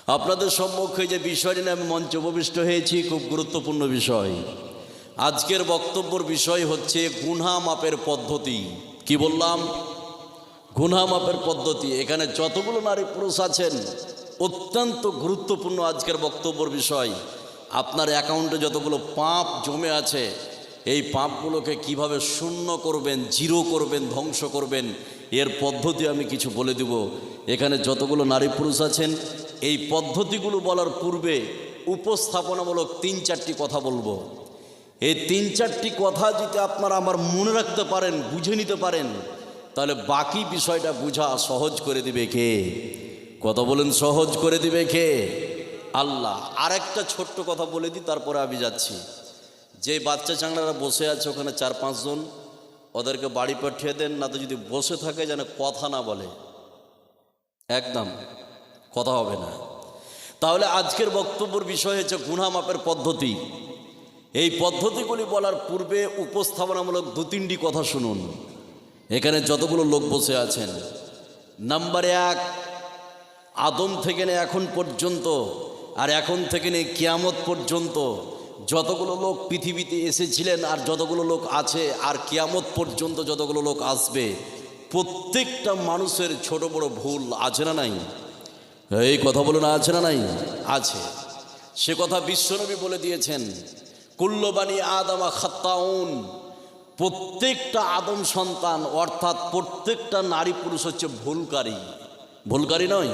আপনাদের সম্মুখে যে বিষয়টি নিয়ে আমি মঞ্চে উপবিষ্ট হয়েছি খুব গুরুত্বপূর্ণ বিষয়। আজকের বক্তব্যের বিষয় হচ্ছে গুনাহ মাপের পদ্ধতি। কি বললাম? গুনাহ মাপের পদ্ধতি। এখানে যতগুলো নারী পুরুষ আছেন অত্যন্ত গুরুত্বপূর্ণ আজকের বক্তব্যের বিষয়। আপনার অ্যাকাউন্টে যতগুলো পাপ জমে আছে এই পাপগুলোকে কিভাবে শূন্য করবেন, জিরো করবেন, ধ্বংস করবেন, এর পদ্ধতি আমি কিছু বলে দেব। এখানে যতগুলো নারী পুরুষ আছেন এই পদ্ধতিগুলো বলার পূর্বে উপস্থাপনামূলক 3-4টি কথা বলবো। এই 3-4টি কথা যদি আপনারা আমার মনে রাখতে পারেন, বুঝে নিতে পারেন, তাহলে বাকি বিষয়টা বোঝা সহজ করে দিবে কে? কথা বলেন, সহজ করে দিবে কে? আল্লাহ। আরেকটা ছোট্ট কথা বলে দিই, তারপরে আমি যাচ্ছি। যে বাচ্চা চাংড়ারা বসে আছে ওখানে 4-5 জন, ওদেরকে বাড়ি পাঠিয়ে দেন, না তো যদি বসে থাকে যেন কথা না বলে, একদম কথা হবে না। তাহলে আজকের বক্তব্যের বিষয় হচ্ছে গুনাহ মাপের পদ্ধতি। এই পদ্ধতিগুলি বলার পূর্বে উপস্থাপনামূলক 2-3টি কথা শুনুন। এখানে যতগুলো লোক বসে আছেন, নাম্বার 1, আদম থেকে নিয়ে এখন পর্যন্ত আর এখন থেকে নিয়ে কিয়ামত পর্যন্ত যতগুলো লোক পৃথিবীতে এসেছিলেন আর যতগুলো লোক আছে আর কিয়ামত পর্যন্ত যতগুলো লোক আসবে, প্রত্যেকটা মানুষের ছোট বড় ভুল আছে না নাই? এই কথা বলো না, আছে না নাই? আছে। সে কথা বিশ্বনবী বলে দিয়েছেন, কুল্লু বানি আদমা খাত্তাউন। প্রত্যেকটা আদম সন্তান অর্থাৎ প্রত্যেকটা নারী পুরুষ হচ্ছে ভুলকারী। ভুলকারী নয়?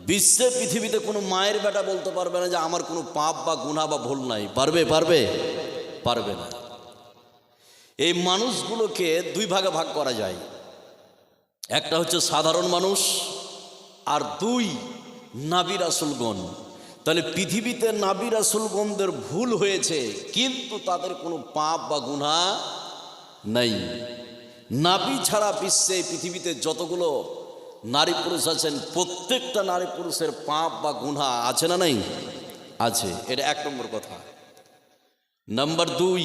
বিশ্বে পৃথিবীতে কোনো মায়ের বেটা বলতে পারবে না যে আমার কোনো পাপ বা গুনাহ বা ভুল নাই। পারবে? পারবে? পারবে না। এই মানুষগুলোকে 2 ভাগে ভাগ করা যায়। একটা হচ্ছে সাধারণ মানুষ, আর 2 নবী রাসূলগণ। তাহলে পৃথিবীতে নবী রাসূলগণদের ভুল হয়েছে কিন্তু তাদের কোনো পাপ বা গুনাহ নাই। নবী ছাড়া বিশ্বে পৃথিবীতে যতগুলো নারী পুরুষ আছেন প্রত্যেকটা নারী পুরুষের পাপ বা গুনাহ আছে না নাই? আছে। এটা 1 নম্বর কথা। নাম্বার 2,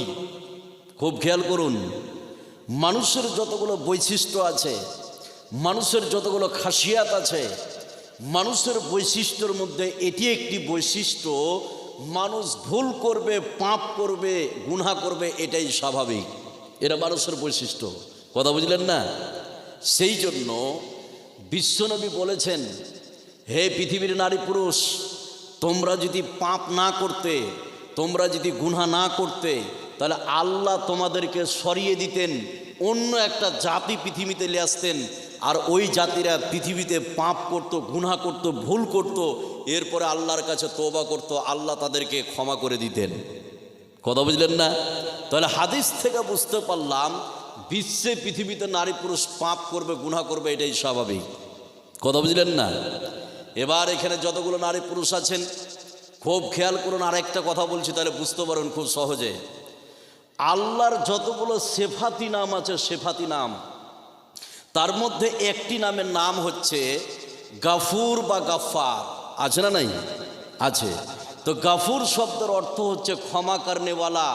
খুব খেয়াল করুন, মানুষের যতগুলো বৈশিষ্ট্য আছে, মানুষের যতগুলো খাসিয়াত আছে, মানুষের বৈশিষ্ট্যের মধ্যে এটি একটি বৈশিষ্ট্য, মানুষ ভুল করবে, পাপ করবে, গুনাহ করবে, এটাই স্বাভাবিক। এটা মানুষের বৈশিষ্ট্য। কথা বুঝলেন না? সেই জন্য বিশ্বনবী বলেছেন, হে পৃথিবীর নারী পুরুষ, তোমরা যদি পাপ না করতে, তোমরা যদি গুনাহ না করতে, তাহলে আল্লাহ তোমাদেরকে সরিয়ে দিতেন, অন্য একটা জাতি পৃথিবীতে নিয়ে আসতেন, আর ওই জাতিরা পৃথিবীতে পাপ করত, গুনাহ করত, ভুল করত, এরপরে আল্লাহর কাছে তওবা করত, আল্লাহ তাদেরকে ক্ষমা করে দিতেন। কথা বুঝলেন না? তাহলে হাদিস থেকে বুঝতে পারলাম বিশ্বে পৃথিবীতে নারী পুরুষ পাপ করবে, গুনাহ করবে, এটাই স্বাভাবিক। কথা বুঝলেন না? এবার এখানে যতগুলো নারী পুরুষ আছেন খুব খেয়াল করুন, আরেকটা কথা বলছি তাহলে বুঝতে পারুন খুব সহজে। আল্লাহর যতগুলো সেফাতি নাম আছে, সেফাতি নাম, তার মধ্যে একটি নামের নাম হচ্ছে গাফুর বা গাফফার। আছে না নাই? আছে। তো গাফুর শব্দের অর্থ হচ্ছে ক্ষমা করনেওয়ালা,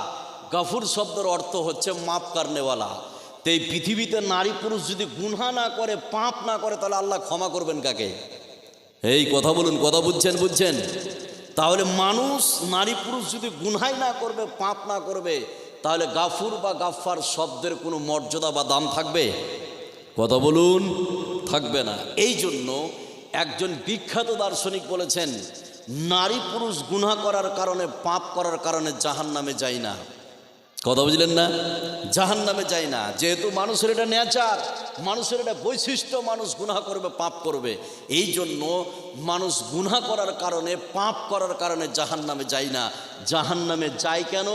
গাফুর শব্দের অর্থ হচ্ছে মাফ করনেওয়ালা। তো এই পৃথিবীতে নারী পুরুষ যদি গুনাহ না করে, পাপ না করে, তাহলে আল্লাহ ক্ষমা করবেন কাকে? এই কথা বলুন, কথা বুঝছেন? বুঝছেন? তাহলে মানুষ, নারী পুরুষ যদি গুনাহ না করবে, পাপ না করবে, তাহলে গাফুর বা গাফফার শব্দের কোনো মর্যাদা বা দাম থাকবে? কথা বলুন, থাকবে না। এই জন্য একজন বিখ্যাত দার্শনিক বলেছেন, নারী পুরুষ গুনাহ করার কারণে, পাপ করার কারণে জাহান্নামে যায় না। কথা বুঝলেন না? জাহান্নামে যায় না। যেহেতু মানুষের এটা নেচার, মানুষের এটা বৈশিষ্ট্য, মানুষ গুনাহ করবে, পাপ করবে। এই জন্য মানুষ গুনাহ করার কারণে, পাপ করার কারণে জাহান্নামে যায় না। জাহান্নামে যায় কেন?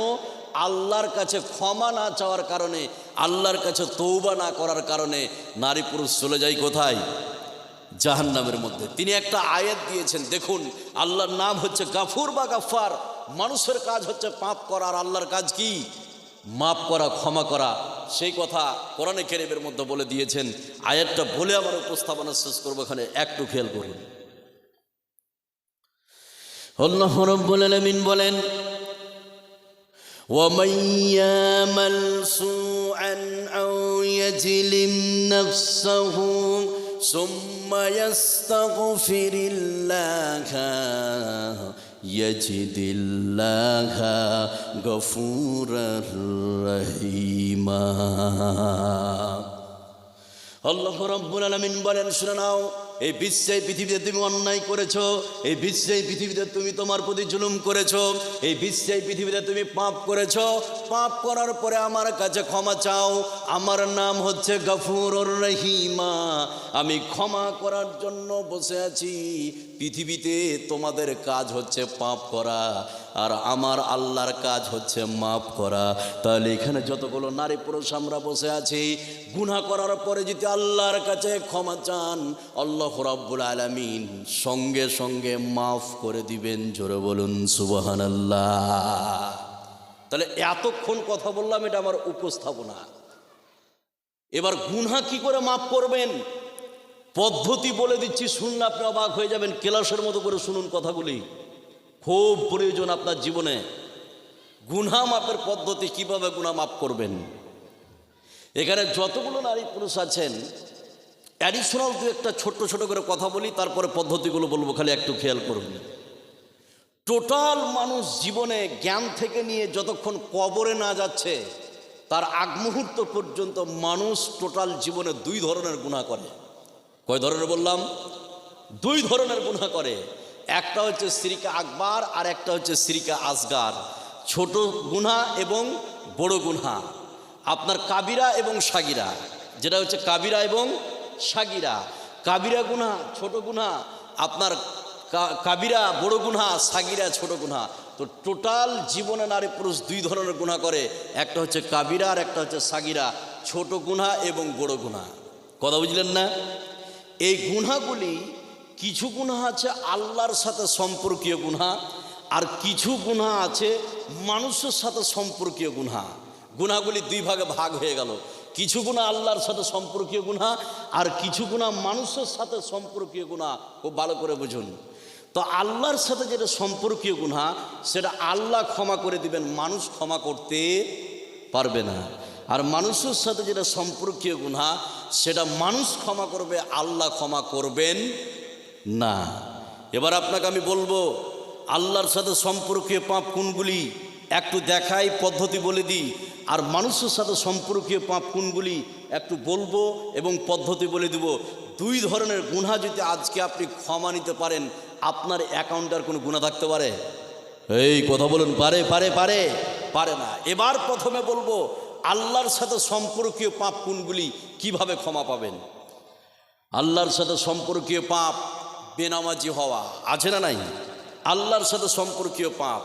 আল্লাহর কাছে ক্ষমা না চাওয়ার কারণে, আল্লাহর কাছে তওবা না করার কারণে নারী পুরুষ চলে যায় কোথায়? জাহান্নামের মধ্যে। তিনি একটা আয়াত দিয়েছেন, দেখুন, আল্লাহর নাম হচ্ছে গাফুর বা গাফফার। মানুষের কাজ হচ্ছে পাপ করা, আর আল্লাহর কাজ কি? মাফ করা, ক্ষমা করা। সেই কথা কোরআনে কারীমের মধ্যে বলে দিয়েছেন। আয়াতটা বলে আমার উপস্থাপনা শেষ করবো, এখানে একটু খেয়াল করুন। আল্লাহ রাব্বুল আলামিন বলেন, ومن يعمل سوءا أو يظلم نفسه সুম্মা ইয়াস্তাগফিরিল্লাহা ইয়াজিদিল্লাহা গফুরার রহিমা। আল্লাহ রাব্বুল আলামিন বলেন, শুনে নাও, এই বিশ্বে পৃথিবীতে তুমি অন্যায় করেছো, এই বিশ্বে পৃথিবীতে তুমি তোমার প্রতি জুলুম করেছো, এই বিশ্বে পৃথিবীতে তুমি পাপ করেছো। পাপ করার পরে আমার কাছে ক্ষমা চাও। আমার নাম হচ্ছে গফুরুর রহিমা। আমি ক্ষমা করার জন্য বসে আছি। পৃথিবীতে তোমাদের কাজ হচ্ছে পাপ করা, আর আমার আল্লাহর কাজ হচ্ছে মাফ করা। তাহলে এখানে যতগুলো নারী পুরুষ আমরা বসে আছি, গুনাহ করার পরে যদি আল্লাহর কাছে ক্ষমা চান, আল্লাহ রাব্বুল আলামিন সঙ্গে সঙ্গে মাফ করে দিবেন। জোরে বলুন সুবহানাল্লাহ। তাহলে এতক্ষণ কথা বললাম, এটা আমার উপস্থাপনা। এবার গুনাহ কি করে মাফ করবেন পদ্ধতি বলে দিচ্ছি, শুনলে আপনি অবাক হয়ে যাবেন। ক্লাসের মতো করে শুনুন কথাগুলি, খুব প্রয়োজন আপনার জীবনে। গুনাহ মাপের পদ্ধতি, কিভাবে গুনাহ মাফ করবেন। এখানে যতগুলো নারী পুরুষ আছেন, অ্যাডিশনাল দু একটা ছোট্ট ছোট করে কথা বলি, তারপরে পদ্ধতিগুলো বলবো, খালি একটু খেয়াল করুন। টোটাল মানুষ জীবনে জ্ঞান থেকে নিয়ে যতক্ষণ কবরে না যাচ্ছে, তার আগ মুহূর্ত পর্যন্ত মানুষ টোটাল জীবনে দুই ধরনের গুনাহ করে। কয় ধরনের বললাম? দুই ধরনের গুনাহ করে। একটা হচ্ছে শিরকে আকবার, আর একটা হচ্ছে শিরকে আসগার। ছোট গুনাহ এবং বড় গুনাহ, আপনার কাবিরা এবং সাগিরা। যেটা হচ্ছে কাবিরা এবং সাগিরা। কাবিরা গুনাহ ছোট গুনাহ, আপনার কাবিরা বড় গুনাহ, সাগিরা ছোট গুনাহ। তো টোটাল জীবনে নারী পুরুষ দুই ধরনের গুনাহ করে, একটা হচ্ছে কাবিরা আর একটা হচ্ছে সাগিরা। ছোট গুনাহ এবং বড় গুনাহ। কথা বুঝলেন না? এই গুনাহগুলি, কিছু গুনাহ আছে আল্লাহর সাথে সম্পর্কীয় গুনাহ, আর কিছু গুনাহ আছে মানুষের সাথে সম্পর্কীয় গুনাহ। গুনাহগুলি দুই ভাগে ভাগ হয়ে গেল। কিছু গুনাহ আল্লাহর সাথে সম্পর্কীয় গুনাহ, আর কিছু গুনাহ মানুষের সাথে সম্পর্কীয় গুনাহ। খুব ভালো করে বুঝুন। তো আল্লাহর সাথে যেটা সম্পর্কীয় গুনাহ, সেটা আল্লাহ ক্ষমা করে দিবেন, মানুষ ক্ষমা করতে পারবে না। আর মানুষের সাথে যেটা সম্পর্কীয় গুনাহ, সেটা মানুষ ক্ষমা করবে, আল্লাহ ক্ষমা করবেন না। এবার আপনাকে আমি বলবো, আল্লাহর সাথে সম্পর্কীয় পাপ কোনগুলি একটু দেখাই, পদ্ধতি বলে দিই। আর মানুষের সাথে সম্পর্কীয় পাপ কোনগুলি একটু বলবো এবং পদ্ধতি বলে দিব। দুই ধরনের গুনাহ যদি আজকে আপনি ক্ষমা নিতে পারেন, আপনার অ্যাকাউন্টে আর কোনো গুনাহ থাকতে পারে? এই কথা বলুন, পারে? পারে পারে পারে না। এবার প্রথমে বলবো, আল্লাহর সাথে সম্পর্কীয় পাপ কোনগুলি, কিভাবে ক্ষমা পাবেন। আল্লাহর সাথে সম্পর্কীয় পাপ, বেনামাজি হওয়া আছে না নাই? আল্লাহর সাথে সম্পর্কীয় পাপ।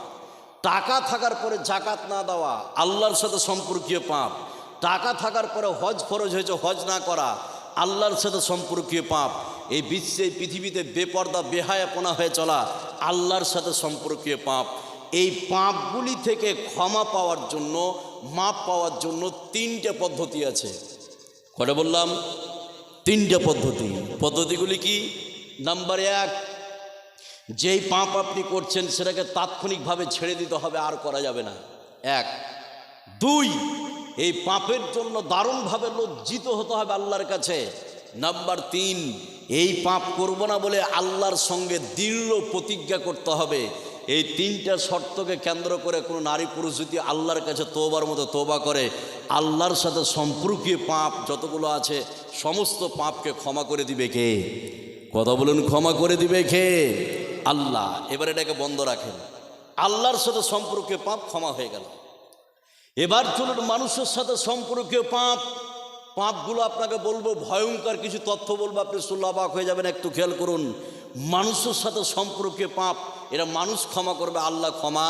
টাকা থাকার পরে জাকাত না দেওয়া, আল্লাহর সাথে সম্পর্কীয় পাপ। টাকা থাকার পরে হজ ফরজ হয়েছে, হজ না করা, আল্লাহর সাথে সম্পর্কীয় পাপ। এই বিশ্বে পৃথিবীতে বেপর্দা বেহায়াপনা হয়ে চলা, আল্লাহর সাথে সম্পর্কীয় পাপ। এই পাপগুলি থেকে ক্ষমা পাওয়ার জন্য, মাপ পাওয়ার জন্য তিনটে পদ্ধতি আছে। কটা বললাম? তিনটে পদ্ধতি। পদ্ধতিগুলি কি? নাম্বার এক, যেই পাপ আপনি করছেন সেটাকে তাৎক্ষণিকভাবে ছেড়ে দিতে হবে, আর করা যাবে না। এক। দুই, এই পাপের জন্য দারুণভাবে লজ্জিত হতে হবে আল্লাহর কাছে। নাম্বার তিন, এই পাপ করব না বলে আল্লাহর সঙ্গে দৃঢ় প্রতিজ্ঞা করতে হবে। এই তিনটা শর্তকে কেন্দ্র করে কোনো নারী পুরুষ যদি আল্লাহর কাছে তওবার মতো তওবা করে, আল্লাহর সাথে সম্পর্কীয় পাপ যতগুলো আছে সমস্ত পাপকে ক্ষমা করে দিবে কে? কথা বলুন, ক্ষমা করে দিবে কে? আল্লাহ। এবার এটাকে বন্ধ রাখেন, আল্লাহর সাথে সম্পর্কীয় পাপ ক্ষমা হয়ে গেল। এবার চলুন মানুষের সাথে সম্পর্কীয় পাপ। পাপগুলো আপনাকে বলবো, ভয়ঙ্কর কিছু তথ্য বলবো, আপনি শুনলে অবাক হয়ে যাবেন। একটু খেয়াল করুন। মানুষের সাথে সম্পর্কীয় পাপ, এরা মানুষ ক্ষমা করবে, আল্লাহ ক্ষমা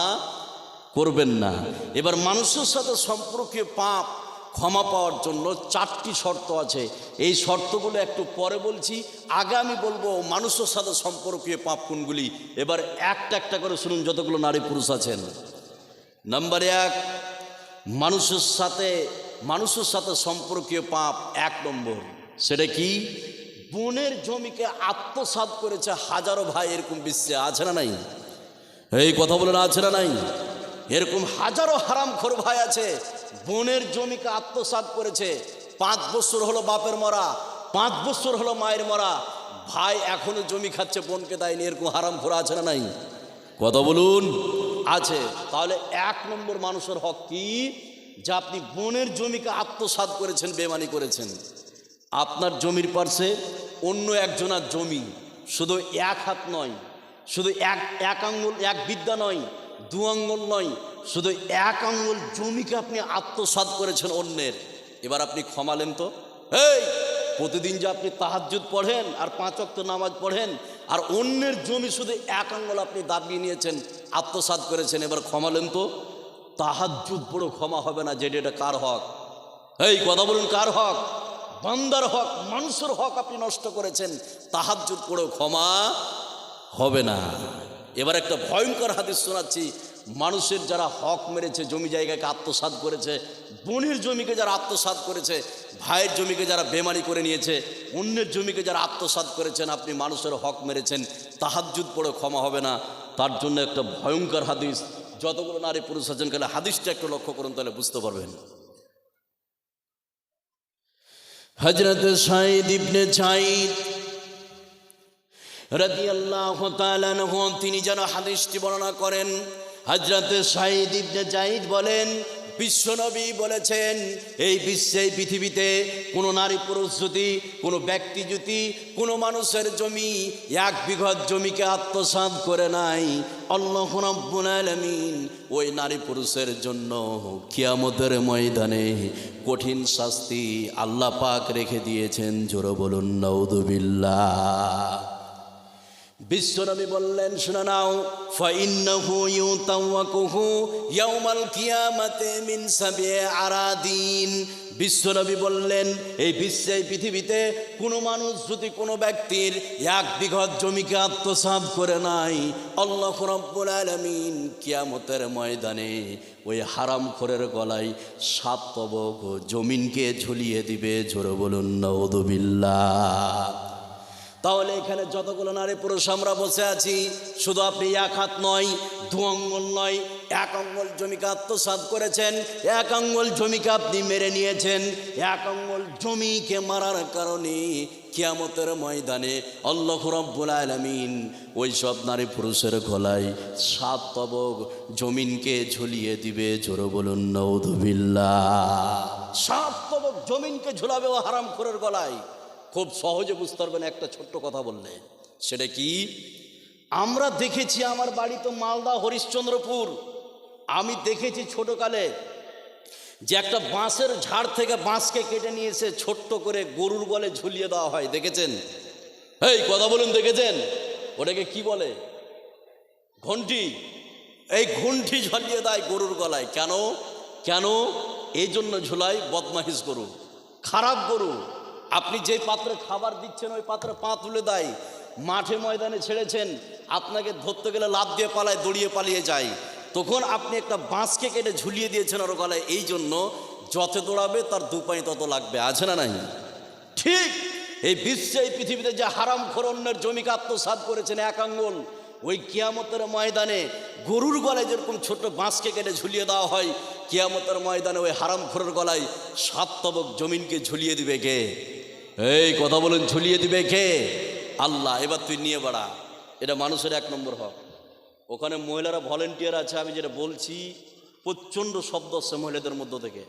করবেন না। এবার মানুষের সাথে সম্পর্কীয় পাপ ক্ষমা পাওয়ার জন্য চারটি শর্ত আছে। এই শর্তগুলো একটু পরে বলছি, আগে আমি বলবো মানুষের সাথে সম্পর্কীয় পাপ কোনগুলি। এবার একটা একটা করে শুনুন, যতগুলো নারী পুরুষ আছেন। নাম্বার এক, মানুষের সাথে সম্পর্কীয় পাপ এক নম্বর, সেটা কি? বোনের জমিকে আত্মসাৎ করেছে হাজারো ভাই, এরকম বিশ্বে আছে না নাই? এই কথা বলেন, আছে না নাই? এরকম হাজারো হারামখোর ভাই আছে, বোনের জমিকে আত্মসাৎ করেছে। 5 বছর হলো বাপের মরা, 5 বছর হলো মায়ের মরা, ভাই এখনো জমি খাচ্ছে, বোনকে দেয়নি, এরকম হারাম খোরা আছে না নাই? কথা বলুন, আছে। তাহলে 1 নম্বর মানুষের হক কি? যে আপনি বোনের জমিকে আত্মসাৎ করেছেন, বেমানি করেছেন। আপনার জমির পার্শ্বে অন্য একজনের জমি, শুধু 1 হাত নয়, শুধু এক আঙ্গুল, 1 বিদ্যা নয়, 2 আঙ্গুল নয়, শুধু 1 আঙ্গুল জমিকে আপনি আত্মসাৎ করেছেন অন্যের। এবার আপনি ক্ষমালেন তো? এই প্রতিদিন যে আপনি তাহাজ্জুদ পড়েন আর 5 ওয়াক্ত নামাজ পড়েন, আর অন্যের জমি শুধু 1 আঙ্গুল আপনি দাবিয়ে নিয়েছেন, আত্মসাৎ করেছেন, এবার ক্ষমালেন তো? তাহাজ্জুদ পড়েও ক্ষমা হবে না, যেটা এটা কার হক? এই কথা বলুন, কার হক? বান্দার হক, মানুষের হক আপনি নষ্ট করেছেন, তাহাজ্জুদ পড়েও ক্ষমা হবে না। এবার একটা ভয়ঙ্কর হাদিস শোনাচ্ছি। মানুষের যারা হক মেরেছে, জমি জায়গাকে আত্মসাৎ করেছে, বোনের জমিকে যারা আত্মসাৎ করেছে, ভাইয়ের জমিকে যারা বেমানি করে নিয়েছে, অন্যের জমিকে যারা আত্মসাৎ করেছেন, আপনি মানুষের হক মেরেছেন, তাহাজ্জুদ পড়ে ক্ষমা হবে না। তার জন্য একটা ভয়ঙ্কর হাদিস। যতগুলো নারী পুরুষ আছেন, গেলে হাদিসটা একটু লক্ষ্য করুন, তাহলে বুঝতে পারবেন। হযরত সাঈদ ইবনে যায়েদ রাদিয়াল্লাহু তাআলা আনহু তিনি যেন হাদিসটি বর্ণনা করেন। হযরত সাঈদ ইবনে যায়েদ বলেন, বিশ্বনবী বলেছেন, এই বিশ্বে, পৃথিবীতে কোনো নারী পুরুষ যদি, কোনো ব্যক্তি যদি কোনো মানুষের জমি 1 বিঘা জমিকে আত্মসাৎ করে নাই, আল্লাহ রাব্বুল আলামিন ওই নারী পুরুষের জন্য কিয়ামতের ময়দানে কঠিন শাস্তি আল্লাহ পাক রেখে দিয়েছেন। জোরে বলুন নাউযুবিল্লাহ। বিশ্বনবী বললেন, শুনে নাও, ফাইন্নাহু ইউতাওয়াকুহু ইয়াউমাল কিয়ামাতি মিন সাব'i আরাদিন। বিশ্বনবী বললেন, এই বিশ্বে, পৃথিবীতে কোনো মানুষ যদি কোনো ব্যক্তির 1 বিঘা জমিকে আত্মসাৎ করে নাই, আল্লাহ রাব্বুল আলামিন কিয়ামতের ময়দানে ওই হারামখোরের গলায় 7 তবক জমিনকে ঝুলিয়ে দিবে। জোরে বলুন নাউযুবিল্লাহ। তাহলে এখানে যতগুলো নারী পুরুষ আমরা বসে আছি, শুধু আপনি 1 হাত নয়, 2 আঙ্গুল নয়, 1 আঙ্গুল জমিকে আত্মসাৎ করেছেন, 1 আঙ্গুল জমিকে আপনি মেরে নিয়েছেন। 1 আঙ্গুল জমিকে মারার কারণে কিয়ামতের ময়দানে আল্লাহ রাব্বুল আলামিন ওই সব নারী পুরুষের গলায় 7 তবক জমিনকে ঝুলিয়ে দিবে। জোরে বলুন নাউযুবিল্লাহ। 7 তবক জমিনকে ঝুলাবে ও হারামখোরের গলায়। খুব সহজে বুঝতে পারবেন একটা ছোট্ট কথা বললে। সেটা কি? আমরা দেখেছি, আমার বাড়ি তো মালদা হরিশ্চন্দ্রপুর, আমি দেখেছি ছোটকালে যে একটা বাঁশের ঝাড় থেকে বাঁশকে কেটে নিয়ে এসে ছোট্ট করে গরুর গলে ঝুলিয়ে দেওয়া হয়। দেখেছেন? এই কথা বলুন, দেখেছেন? ওটাকে কি বলে? ঘন্টি। এই ঘন্টি ঝুলিয়ে দেয় গরুর গলায়। কেন? কেন? এই জন্য ঝুলাই, বদমাইশ গরু, খারাপ গরু। আপনি যে পাত্রে খাবার দিচ্ছেন, ওই পাত্রে পা তুলে দেয়। মাঠে ময়দানে ছেড়েছেন, আপনাকে ধরতে গেলে লাফ দিয়ে পালায়, দড়িয়ে পালিয়ে যায়। তখন আপনি একটা বাঁশকে কেটে ঝুলিয়ে দিয়েছেন ওর গলায়, এই জন্য যত দৌড়াবে তার 2 পায়ে তত লাগবে। আছে না নাই? ঠিক এই বিশ্বে, এই পৃথিবীতে যে হারামখোর অন্যের জমিকে আত্মসাৎ করেছেন 1 আঙ্গুল, ওই কিয়ামতের ময়দানে গরুর গলায় যেরকম ছোট বাঁশকে কেটে ঝুলিয়ে দেওয়া হয়, কিয়ামতের ময়দানে ওই হারামখোরের গলায় 7 তবক জমিনকে ঝুলিয়ে দিবে কে? এই কথা বলুন, ঝুলিয়ে দিবে কে? আল্লাহ। এবার তুই নিয়ে বাড়া। এটা মানুষের 1 নম্বর হক। ওখানে মহিলারা ভলেন্টিয়ার আছে, আমি যেটা বলছি প্রচণ্ড শব্দ হচ্ছে মহিলাদের মধ্য থেকে,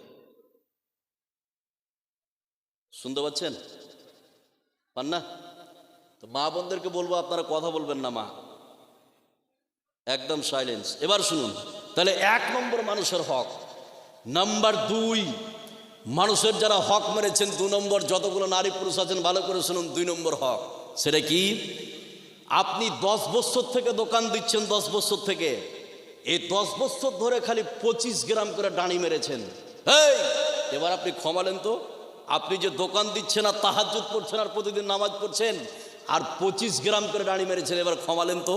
শুনতে পাচ্ছেন? পান না? তো মা বোনদেরকে বলবো, আপনারা কথা বলবেন না, মা, একদম সাইলেন্স। এবার শুনুন, তাহলে 1 নম্বর মানুষের হক। নাম্বার 2, মানুষের যারা হক মেরেছেন, 2 নম্বর, যতগুলো নারী পুরুষ আছেন ভালো করে শুনুন, 2 নম্বর হক। সেটা কি? আপনি 10 বছর থেকে দোকান দিচ্ছেন, 10 বছর থেকে, এই 10 বছর ধরে খালি 25 গ্রাম করে ডাঁড়ি মেরেছেন। এই এবার আপনি ক্ষমালেন তো? আপনি যে দোকান দিচ্ছেন আর তাহাজ্জুদ পড়ছেন আর প্রতিদিন নামাজ পড়ছেন, আর 25 গ্রাম করে ডাঁড়ি মেরেছেন, এবার ক্ষমালেন তো?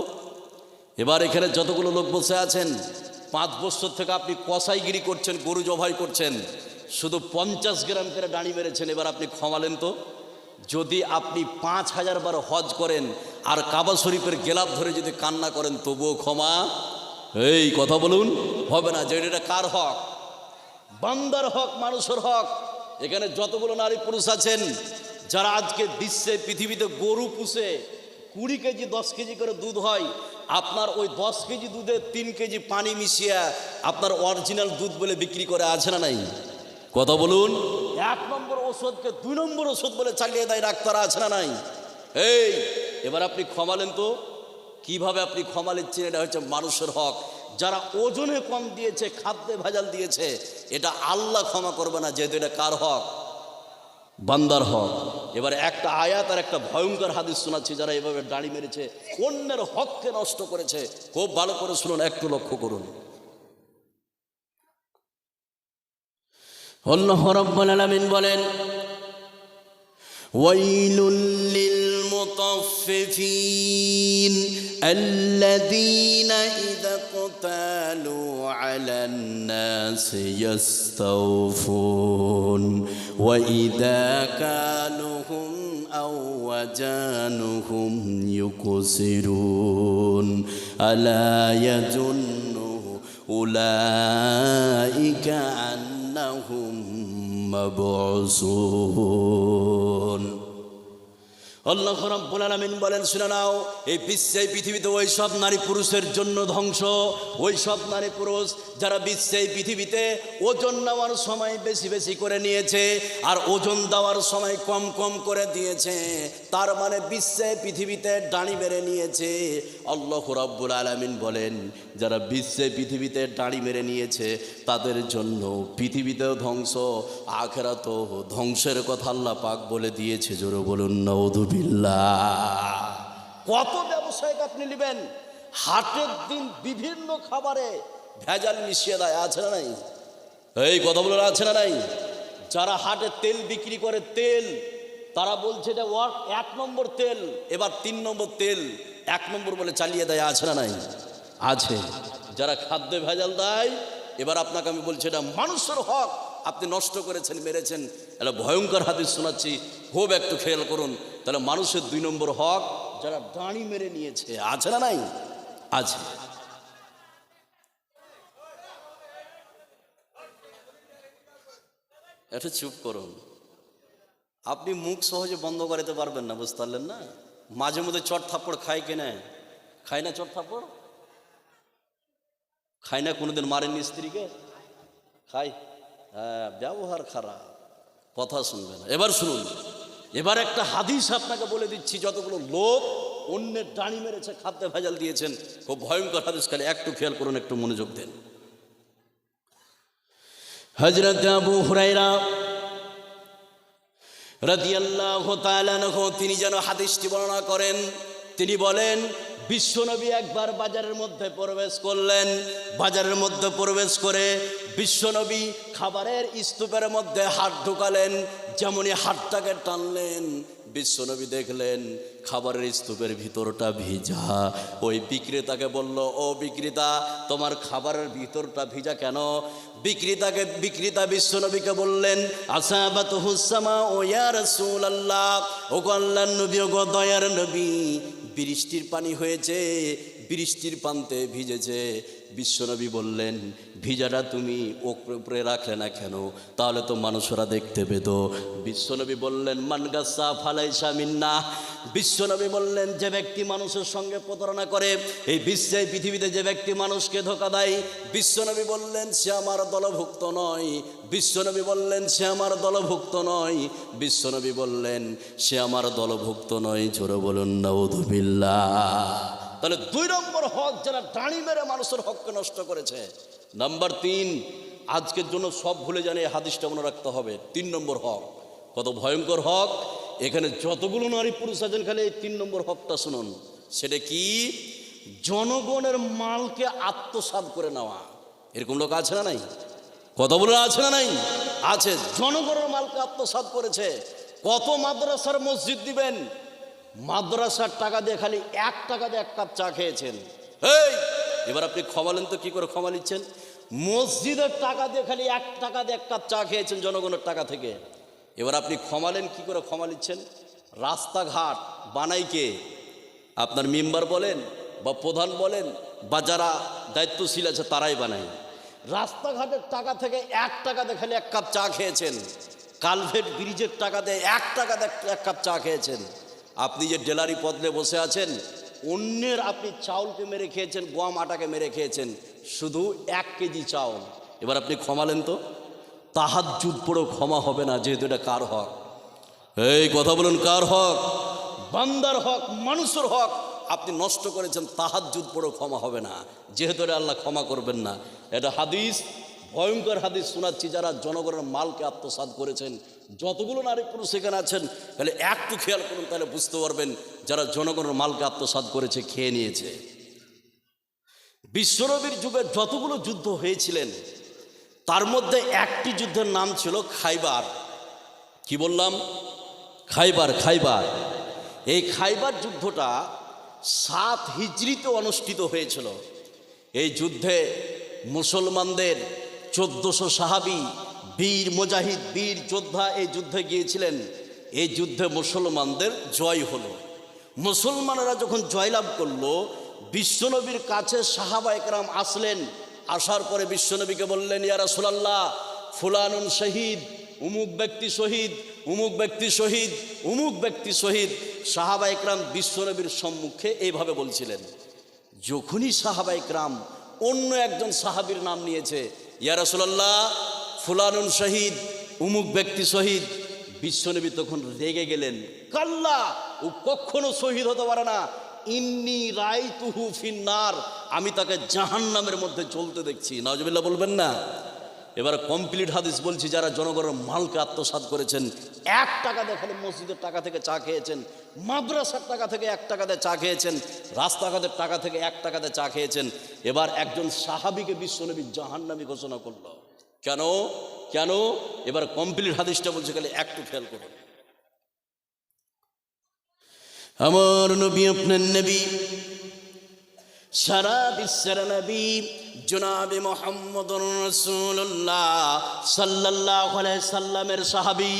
এবার এখানে যতগুলো লোক বসে আছেন, 5 বছর থেকে আপনি কসাইগিরি করছেন, গরু জবাই করছেন, শুধু 50 গ্রাম করে ডাঁড়ি মেরেছেন, এবার আপনি ক্ষমালেন তো? যদি আপনি 5000 বার হজ করেন আর কাবা শরীফের গেলাপ ধরে যদি কান্না করেন, তবুও ক্ষমা, এই কথা বলুন, হবে না। যে এটা কার হক? বান্দার হক, মানুষের হক। এখানে যতগুলো নারী পুরুষ আছেন, যারা আজকে বিশ্বে পৃথিবীতে গরু পুষে 20 কেজি 10 কেজি করে দুধ হয়, আপনার ওই 10 কেজি দুধে 3 কেজি পানি মিশিয়ে আপনার অরিজিনাল দুধ বলে বিক্রি করে, আছে না নাই? কথা বলুন। 1 নম্বর ওষুধকে 2 নম্বর ওষুধ বলে চালিয়ে দেয় ডাক্তার, আছে না নাই? এই এবার আপনি ক্ষমালেন তো, কিভাবে আপনি ক্ষমা নিচ্ছেন? এটা হচ্ছে মানুষের হক। যারা ওজনে কম দিয়েছে, খাদ্যে ভেজাল দিয়েছে, এটা আল্লাহ ক্ষমা করবে না, যেহেতু এটা কার হক? বান্দার হক। এবার একটা আয়াত আর একটা ভয়ঙ্কর হাদিস শোনাচ্ছি, যারা এভাবে দাড়ি মেরেছে, অন্যের হককে নষ্ট করেছে। খুব ভালো করে শুনুন, একটু লক্ষ্য করুন। আল্লাহ রাব্বুল আলামিন বলেন, ওয়াইলুল লিল মুতাফফিফিন আল্লাযীনা ইযা ক্তালু আলান নাসি ইস্তাওফুন ওয়া ইযা কালুহুম আও ওয়াজানুহুম ইউকসিরুন আলা ইয়াজুন্নু উলাইকা আন্নাহুম মাবউসুন। আল্লাহ রাব্বুল আলামিন বলেন, শুনে নাও, এই বিশ্বে পৃথিবীতে ওই সব নারী পুরুষের জন্য ধ্বংস, ওই সব নারী পুরুষ যারা বিশ্বে পৃথিবীতে ওজন নেওয়ার সময় বেশি বেশি করে নিয়েছে আর ওজন দেওয়ার সময় কম কম করে দিয়েছে, তার মানে বিশ্বে পৃথিবীতে দাড়ি মেরে নিয়েছে। আল্লাহ রাব্বুল আলামিন বলেন, যারা বিশ্বে পৃথিবীতে দাড়ি মেরে নিয়েছে তাদের জন্য পৃথিবীতেও ধ্বংস, আখিরাতেও ধ্বংসের কথা আল্লাহ পাক বলে দিয়েছে। জোরে বলুন নাউযুবিল্লাহ। কত ব্যবসায়িক আপনি নেবেন, হাটের দিন বিভিন্ন খাবারে ভেজাল মিশিয়ে দেয়, আছে না নাই? এই কথা বলে, আছে না নাই? যারা হাটে তেল বিক্রি করে, তেল তারা বলছে এটা 1 নম্বর তেল, এবার 3 নম্বর তেল 1 নম্বর বলে চালিয়ে দেয়, আছে না নাই? আছে। যারা খাদ্যে ভেজাল দেয়, এবার আপনাকে আমি বলছি এটা মানুষের হক, আপনি নষ্ট করেছেন, মেরেছেন। এটা ভয়ঙ্কর হাদিস শোনাচ্ছি, খুব একটু খেয়াল করুন। তাহলে মানুষের 2 নম্বর হক যারা দাড়ি মেরে নিয়েছে, আছে না নাই? আছে। একটু চুপ করুন, আপনি মুখ সহজে বন্ধ করতে পারবেন না, বুঝতে পারলেন না? মাঝে মধ্যে চট থাপ্পড় খায় কেনে, খায় না? চট থাপ্পড় খায় না? কোনোদিন মারেননি স্ত্রীকে? খায়। হ্যাঁ, ব্যবহার খারাপ, কথা শুনবে না। এবার শুনুন, এবার একটা হাদিস আপনাকে বলে দিচ্ছি, যতগুলো লোক অন্যের দাড়ি মেরেছে, খাদ্যে ভেজাল দিয়েছেন, খুব ভয়ঙ্কর হাদিস, খালি একটু খেয়াল করুন, একটু মনোযোগ দেন। হযরত আবু হুরায়রা রাদিয়াল্লাহু তাআলা আনহু তিনি যেন হাদিসটি বর্ণনা করেন। তিনি বলেন, বিশ্বনবী একবার বাজারের মধ্যে প্রবেশ করলেন। বাজারের মধ্যে প্রবেশ করে বিশ্বনবী খাবারের স্তূপের মধ্যে হাত ঢুকালেন। যেমনই হাতটাকে টানলেন, বিশ্বনবী দেখলেন খাবারের স্তূপের ভিতরটা ভিজা। ওই বিক্রেতাকে বলল, ও বিক্রেতা, তোমার খাবারের ভিতরটা ভিজা কেন? বিক্রেতা বিশ্বনবীকে বললেন, আসাবাতুহুস সামাউ ইয়া রাসূলুল্লাহ, ও আল্লাহর নবী, ও দয়ার নবী, বৃষ্টির পানি হয়েছে, বৃষ্টির পানিতে ভিজেছে। বিশ্বনবী বললেন, ভিজাটা তুমি উপরে রাখলে না কেন? তাহলে তো মানুষরা দেখতে পেত। বিশ্বনবী বললেন, মান গাসা ফালাইসা মিন্না। বিশ্বনবী বললেন, যে ব্যক্তি মানুষের সঙ্গে প্রতারণা করে, এই বিশ্বে পৃথিবীতে যে ব্যক্তি মানুষকে ধোঁকা দেয়, বিশ্বনবী বললেন সে আমার দলভুক্ত নয়। বিশ্বনবী বললেন সে আমার দলভুক্ত নয়। বিশ্বনবী বললেন সে আমার দলভুক্ত নয়। জোরে বলুন নাউযুবিল্লাহ। তাহলে 2 নম্বর হক যারা দাড়ি মেরে মানুষের হককে নষ্ট করেছে। নাম্বার 3, আজকের জন্য সব ভুলে জানি, এই হাদিসটা মনে রাখতে হবে। 3 নম্বর হক, কত ভয়ঙ্কর হক। এখানে যতগুলো নারী পুরুষ আছেন, খালি এই 3 নম্বর হকটা শুনুন। সেটা কি? জনগণের মালকে আত্মসাৎ করে নেওয়া। এরকম লোক আছে না নাই? কথা বলে, আছে না নাই? আছে। জনগণের মালকে আত্মসাৎ করেছে। কত মাদ্রাসার মসজিদ দিবেন, মাদ্রাসার টাকা দিয়ে খালি 1 টাকা দিয়ে 1 কাপ চা খেয়েছেন। এই এবার আপনি ক্ষমালেন তো, কি করে ক্ষমা নিচ্ছেন? মসজিদের টাকা দিয়ে খালি 1 টাকা দিয়ে 1 কাপ চা খেয়েছেন জনগণের টাকা থেকে। এবার আপনি ক্ষমালেন, কি করে ক্ষমা নিচ্ছেন? রাস্তাঘাট বানাই কে? আপনার মেম্বার বলেন বা প্রধান বলেন বা যারা দায়িত্বশীল আছে তারাই বানায়। রাস্তাঘাটের টাকা থেকে 1 টাকা দিয়ে খালি 1 কাপ চা খেয়েছেন। কালভেট ব্রিজের টাকা দিয়ে 1 টাকা দিয়ে 1 কাপ চা খেয়েছেন। আপনি যে ডেলারি পদলে বসে আছেন, অন্যের আপনি চাউলকে মেরে খেয়েছেন, গম আটাকে মেরে খেয়েছেন, শুধু 1 কেজি চাউল। এবার আপনি ক্ষমালেন তো? তাহাজ্জুদ পড়েও ক্ষমা হবে না, যেহেতু এটা কার হক? এই কথা বলুন, কার হক? বান্দার হক, মানুষের হক আপনি নষ্ট করেছেন, তাহাজ্জুদ পড়েও ক্ষমা হবে না, যেহেতু এটা আল্লাহ ক্ষমা করবেন না। এটা হাদিস, ভয়ঙ্কর হাদিস শোনাচ্ছি। যারা জনগণের মালকে আত্মসাৎ করেছেন, যতগুলো নারী পুরুষ সেখানে আছেন, তাহলে একটু খেয়াল করুন, তাহলে বুঝতে পারবেন যারা জনগণের মালকে আত্মসাৎ করেছে, খেয়ে নিয়েছে। বিশ্বনবীর যুগে যতগুলো যুদ্ধ হয়েছিলেন, তার মধ্যে একটি যুদ্ধের নাম ছিল খাইবার। কি বললাম? খাইবার। খাইবার, এই খাইবার যুদ্ধটা 7 হিজরিতে অনুষ্ঠিত হয়েছিল। এই যুদ্ধে মুসলমানদের 1400 সাহাবী, বীর মুজাহিদ, বীর যোদ্ধা এই যুদ্ধে গিয়েছিলেন। এই যুদ্ধে মুসলমানদের জয় হলো। মুসলমানেরা যখন জয়লাভ করলো, বিশ্বনবীর কাছে সাহাবা একরাম আসলেন। আসার পরে বিশ্বনবীকে বললেন, ইয়া রাসূলুল্লাহ, ফুলানুন শহীদ, উমুক ব্যক্তি শহীদ, উমুক ব্যক্তি শহীদ, উমুক ব্যক্তি শহীদ। সাহাবা একরাম বিশ্বনবীর সম্মুখে এইভাবে বলছিলেন। যখনই সাহাবা একরাম অন্য একজন সাহাবীর নাম নিয়েছে, ইয়া রাসূলুল্লাহ, ফুলানুন শহীদ, উমুক ব্যক্তি শহীদ, বিশ্বনবী তখন রেগে গেলেন। কাল্লা, ও কখনো শহীদ হতে পারে না। ইন্নী রাইতুহু ফিন্নার, আমি তাকে জাহান্নামের মধ্যে জ্বলতে দেখছি। নাউজুবিল্লাহ বলবেন না? এবার কমপ্লিট হাদিস বলছি। যারা জনগণের মালকে আত্মসাৎ করেছেন, 1 টাকা দিয়ে খালি মসজিদের টাকা থেকে চা খেয়েছেন, মাদ্রাসার টাকা থেকে 1 টাকা দিয়ে চা খেয়েছেন, রাস্তাঘাটের টাকা থেকে 1 টাকা দিয়ে চা খেয়েছেন। এবার একজন সাহাবীকে বিশ্বনবী জাহান্নামী ঘোষণা করলো। কেন? কেন? এবার কমপ্লিট হাদিসটা বলছে, খালি একটু খেয়াল করুন। আমার নবী, আপনার নবী, সারা বিশ্বের নবী জনাবে মুহাম্মদুর রাসূলুল্লাহ সাল্লাল্লাহু আলাইহি সাল্লামের সাহাবী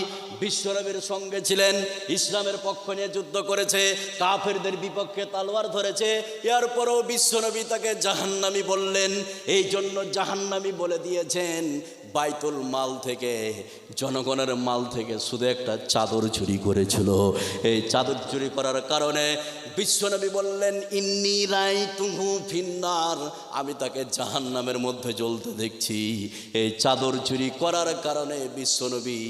বিশ্বনবীর সঙ্গে ছিলেন। ইসলামের পক্ষ নিয়ে যুদ্ধ করেছে, কাফেরদের বিপক্ষে তলোয়ার ধরেছে। এরপরও বিশ্বনবী তাকে জাহান্নামী বললেন। এই জন্য জাহান্নামী বলে দিয়েছেন, বাইতুল মাল থেকে, জনগণের মাল থেকে শুধু একটা চাদর চুরি করেছিল। এই চাদর চুরি করার কারণে বিশ্বনবী বললেন, ইন্নী রাইতুহু ফিন্নার, আমি তাকে জাহান্নামের মধ্যে জ্বলতে দেখছি। এই চাদর চুরি করার কারণে বিশ্বনবী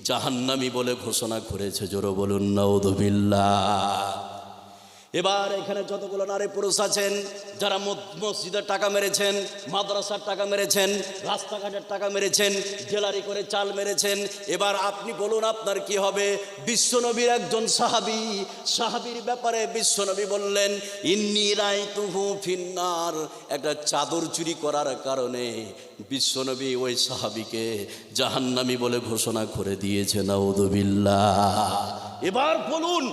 জাহান্নামী বলে ঘোষণা করেছে। জোরে বলুন নাউযুবিল্লাহ। এবার এখানে যতগুলো নারী পুরুষ আছেন, যারা মসজিদের টাকা মেরেছেন, মাদ্রাসার টাকা মেরেছেন, রাস্তাঘাটের টাকা মেরেছেন, জেলারি করে চাল মেরেছেন, এবার আপনি বলুন আপনার কি হবে? বিশ্বনবীর একজন সাহাবীর ব্যাপারে বিশ্বনবী বললেন, ইন্নী রাইতুহু ফিন্নার, একটা চাদর চুরি করার কারণে বিশ্বনবী ওই সাহাবীকে জাহান্নামী বলে ঘোষণা করে দিয়েছে। নাউযুবিল্লাহ। এবার বলুন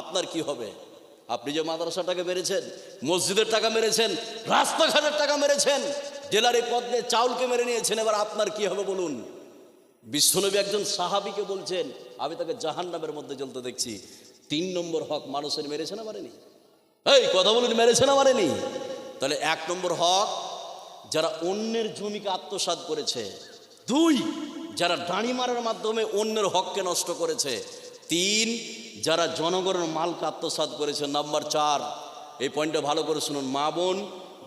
আপনার কি হবে? আপনি যে মাদ্রাসার টাকা মেরেছেন, মসজিদের টাকা মেরেছেন, রাস্তাঘাটের টাকা মেরেছেন, জেলারি পদে চাউলকে মেরে নিয়েছেন, এবার আপনার কি হবে বলুন? বিশ্বনবী একজন সাহাবীকে বলছেন, আমি তাকে জাহান্নামের মধ্যে জ্বলতে দেখছি। 3 নম্বর হক মানুষের মেরেছে না মারেনি? এই কথা বলুন, মেরেছে না মারেনি? তাহলে 1 নম্বর হক, যারা অন্যের জমিকে আত্মসাৎ করেছে। 2, যারা ডাঁড়ি মারার মাধ্যমে অন্যের হককে নষ্ট করেছে। 3, যারা জনগণের মালকে আত্মসাৎ করেছে। নাম্বার 4, এই পয়েন্টটা ভালো করে শুনুন মা বোন,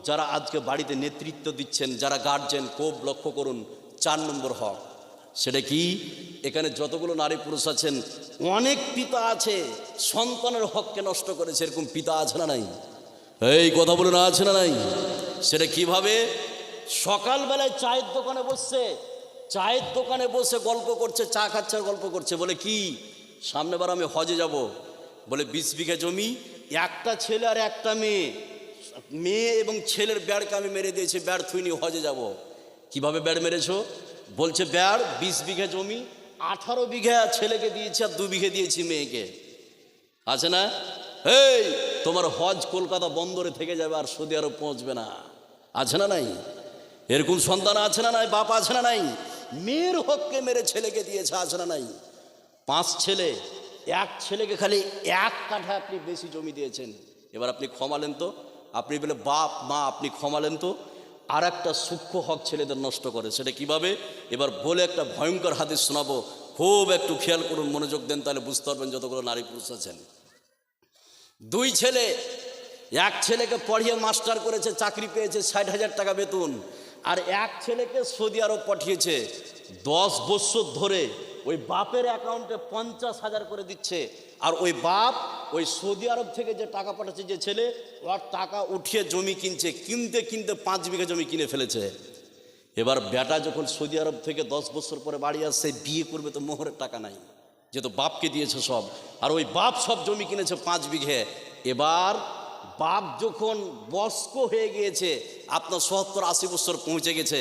যারা আজকে বাড়িতে নেতৃত্ব দিচ্ছেন, যারা গার্জেন, খুব লক্ষ্য করুন। 4 নম্বর হক, সেটা কি? এখানে যতগুলো নারী পুরুষ আছেন, অনেক পিতা আছে সন্তানের হককে নষ্ট করেছে। এরকম পিতা আছে না নাই? এই কথা বলুন, আছে না নাই? সেটা কিভাবে? সকালবেলায় চায়ের দোকানে বসছে, চায়ের দোকানে বসে গল্প করছে, চা খাচ্ছে আর গল্প করছে। বলে কি, সামনেবার আমি হজে যাব। বলে 20 বিঘা জমি, একটা ছেলে আর একটা মেয়ে, মেয়ে এবং ছেলের ব্যাড়কে আমি মেরে দিয়েছি, ব্যাড় থুইনি হজে যাব। কিভাবে ব্যাড় মেরেছো? বলছে ব্যাড় 20 বিঘা জমি, 18 বিঘা ছেলেকে দিয়েছি আর 2 বিঘা দিয়েছি মেয়েকে। আছে না? এই তোমার হজ কলকাতা বন্দরে থেকে যাবে আর সৌদি আরব পৌঁছবে না। আছে না নাই? এরকম সন্তান আছে না নাই? বাপ আছে না নাই? মেয়ের হককে মেরে ছেলেকে দিয়েছে। আছে না নাই? 5 ছেলে, 1 ছেলেকে খালি 1 কাঠা আপনি বেশি জমি দিয়েছেন। এবার আপনি ক্ষমালেন তো? আপনি বলে বাপ মা, আপনি ক্ষমালেন তো? আর একটা সূক্ষ্ম হক ছেলেদের নষ্ট করে, সেটা কিভাবে? এবার বলে একটা ভয়ঙ্কর হাদিস শোনাবো, খুব একটু খেয়াল করুন, মনোযোগ দেন, তাহলে বুঝতে পারবেন যতগুলো নারী পুরুষ আছেন। দুই ছেলে, এক ছেলেকে পড়িয়ে মাস্টার করেছে, চাকরি পেয়েছে, 60,000 টাকা বেতন, আর এক ছেলেকে সৌদি আরব পাঠিয়েছে। 10 বছর ধরে ওই বাপের অ্যাকাউন্টে 50,000 করে দিচ্ছে, আর ওই বাপ ওই সৌদি আরব থেকে যে টাকা পাঠাচ্ছে যে ছেলে, ওর টাকা উঠিয়ে জমি কিনছে, কিনতে কিনতে 5 বিঘা জমি কিনে ফেলেছে। এবার বেটা যখন সৌদি আরব থেকে 10 বছর পরে বাড়ি আসছে, বিয়ে করবে তো মোহরের টাকা নাই, যেহেতু বাপকে দিয়েছে সব, আর ওই বাপ সব জমি কিনেছে 5 বিঘে। এবার বাপ যখন বয়স্ক হয়ে গিয়েছে, আপনার 70-80 বছর পৌঁছে গেছে,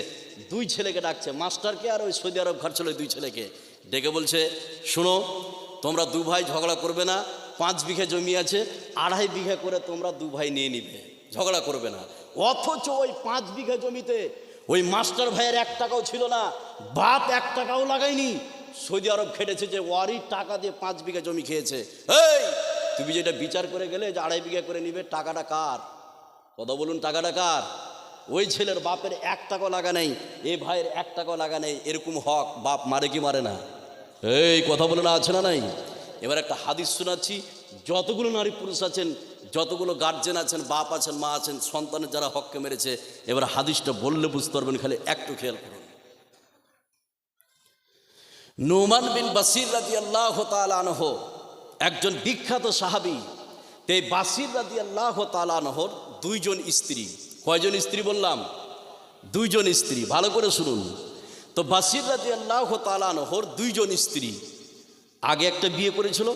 দুই ছেলেকে ডাকছে, মাস্টারকে আর ওই সৌদি আরব ঘর ছিল, দুই ছেলেকে ডেকে বলছে, শোনো, তোমরা দু ভাই ঝগড়া করবে না, 5 বিঘা জমি আছে, 2.5 বিঘা করে তোমরা দু ভাই নিয়ে নিবে, ঝগড়া করবে না। অথচ ওই 5 বিঘা জমিতে ওই মাস্টার ভাইয়ের 1 টাকাও ছিল না, বাপ 1 টাকাও লাগায়নি, সৌদি আরব খেটেছে যে ওয়ারই টাকা দিয়ে 5 বিঘা জমি খেয়েছে। এই তুমি যেটা বিচার করে গেলে যে 2.5 বিঘা করে নিবে, টাকাটা কার? কথা বলুন, টাকাটা কার? ওই ছেলের বাপের 1 টাকাও লাগা নেই, এ ভাইয়ের 1 টাকাও লাগা নেই। এরকম হক বাপ মারে কি মারে না? এই কথা বলে না, আছে না নাই? এবার একটা হাদিস শোনাচ্ছি, যতগুলো নারী পুরুষ আছেন, যতগুলো গার্জেন আছেন, বাপ আছেন, মা আছেন, সন্তানের যারা হককে মেরেছে, এবার হাদিসটা বললে বুঝতে পারবেন, খালি একটু খেয়াল করুন। নুমান বিন বাসির রাদিয়াল্লাহু তাআলা আনহু একজন বিখ্যাত সাহাবী। এই বাসির রাদিয়াল্লাহু তাআলা আনহুর 2 জন স্ত্রী। কয়জন স্ত্রী বললাম? 2 জন স্ত্রী, ভালো করে শুনুন। তো বাসির রাদিয়াল্লাহু তাআলা আনহুর 2 জন স্ত্রী, আগে একটা বিয়ে করেছিল,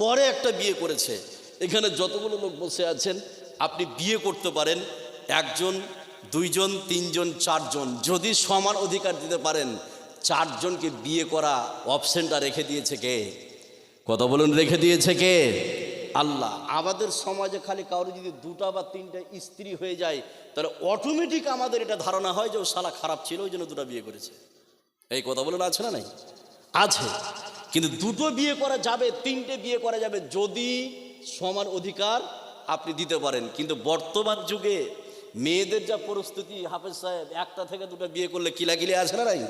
পরে একটা বিয়ে করেছে। এখানে যতগুলো লোক বসে আছেন, আপনি বিয়ে করতে পারেন 1 জন, 2 জন, 3 জন, 4 জন, যদি সমান অধিকার দিতে পারেন। 4 জনকে বিয়ে করা অপশনটা রেখে দিয়েছে কে? কথা বলুন, রেখে দিয়েছে কে? আল্লাহ। আমাদের সমাজে খালি কারো যদি 2টা বা 3টা স্ত্রী হয়ে যায়, তাহলে অটোমেটিক আমাদের এটা ধারণা হয় যে ও শালা খারাপ ছিল, ওই জন্য 2টা বিয়ে করেছে। এই কথা বলুন, আছে না নাই? আছে। কিন্তু 2টো বিয়ে করা যাবে, 3টে বিয়ে করা যাবে যদি সমান অধিকার আপনি দিতে পারেন। কিন্তু বর্তমান যুগে মেয়েদের যা পরিস্থিতি, হাফেজ সাহেব, 1টা থেকে 2টা বিয়ে করলে কিলাকিলি আছে না নাই?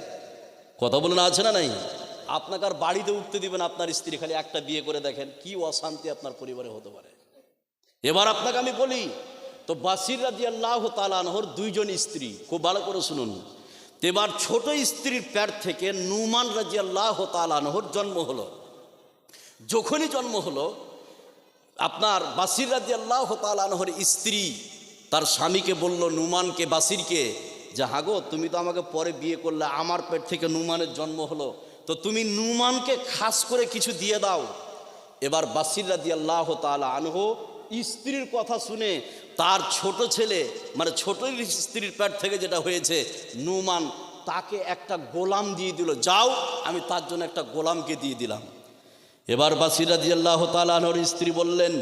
কথা বলুন, আছে না নাই? আপনাকে আর বাড়িতে উঠতে দিবেন আপনার স্ত্রী, খালি 1টা বিয়ে করে দেখেন কি অশান্তি আপনার পরিবারে হতে পারে। এবার আপনাকে আমি বলি, তো বাসির রাদিয়াল্লাহু তাআলা আনহুর 2 জন স্ত্রী, খুব ভালো করে শুনুন। এবার ছোট স্ত্রীর পেট থেকে নুমান রাদিয়াল্লাহু তাআলা আনহুর জন্ম হলো। যখনই জন্ম হলো, আপনার বাসির রাদিয়াল্লাহু তাআলা আনহুর স্ত্রী তার স্বামীকে বলল, নুমানকে, বাসিরকে, যে হাগো, তুমি তো আমাকে পরে বিয়ে করলে, আমার পেট থেকে নুমানের জন্ম হলো, তো তুমি নুমানকে খাস করে কিছু দিয়ে দাও। এবার বাসির রাদিয়াল্লাহু তাআলা আনহু স্ত্রীর কথা শুনে তার ছোট ছেলে, মানে ছোট স্ত্রীর পেট থেকে যেটা হয়েছে নুমান, তাকে একটা গোলাম দিয়ে দিল, যাও আমি তার জন্য একটা গোলামকে দিয়ে দিলাম। এবার বাসির রাদিয়াল্লাহু তাআলা আনহুর স্ত্রী বললেন,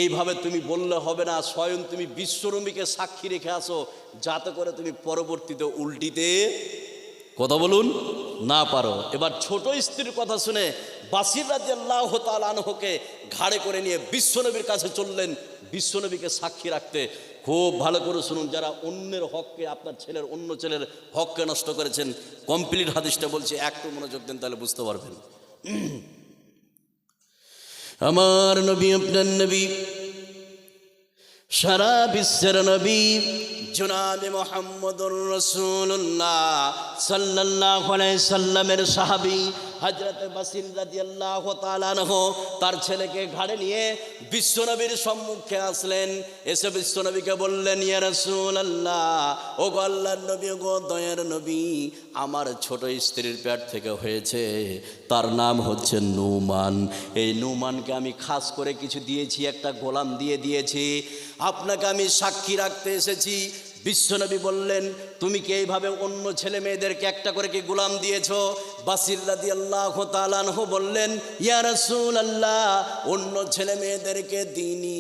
এইভাবে তুমি বললে হবে না, স্বয়ং তুমি বিশ্বনবীকে সাক্ষী রেখে আসো, যাতে করে তুমি পরবর্তীতে উল্টিতে কথা বলুন না পারো। এবার ছোট স্ত্রীর কথা শুনে বাসির রাদিয়াল্লাহু তাআলা আনহুকে ঘাড়ে করে নিয়ে বিশ্বনবীর কাছে চললেন, বিশ্বনবীকে সাক্ষী রাখতে। খুব ভালো করে শুনুন, যারা অন্যের হককে, আপনার ছেলের, অন্য ছেলের হককে নষ্ট করেছেন, কমপ্লিট হাদিসটা বলছি, একটু মনোযোগ দেন, তাহলে বুঝতে পারবেন। আমার নবী, আপনার নবী, সারা বিশ্বের নবী জনাবে মুহাম্মদুর রাসূলুল্লাহ সাল্লাল্লাহু আলাইহি সাল্লামের সাহাবী হযরত বাসির রাদিয়াল্লাহু তাআলা আনহু তার ছেলেকে ঘাড়ে নিয়ে বিশ্বনবীর সম্মুখে আসলেন। এসে বিশ্বনবীকে বললেন, ইয়া রাসূলুল্লাহ, ও গো আল্লাহর নবী, গো দয়ার নবী, আমার ছোট স্ত্রীর পেট থেকে হয়েছে, তার নাম হচ্ছে নুমান। এই নুমানকে আমি খাস করে কিছু দিয়েছি, একটা গোলাম দিয়ে দিয়েছি, আপনাকে আমি সাক্ষী রাখতে এসেছি। বিশ্বনবী বললেন, তুমি কি এইভাবে অন্য ছেলে মেয়েদেরকে একটা করে কি গোলাম দিয়েছ? বাসির রাদিয়াল্লাহু তাআলা আনহু বললেন, ইয়া রাসূলুল্লাহ, অন্য ছেলে মেয়েদেরকে দিইনি,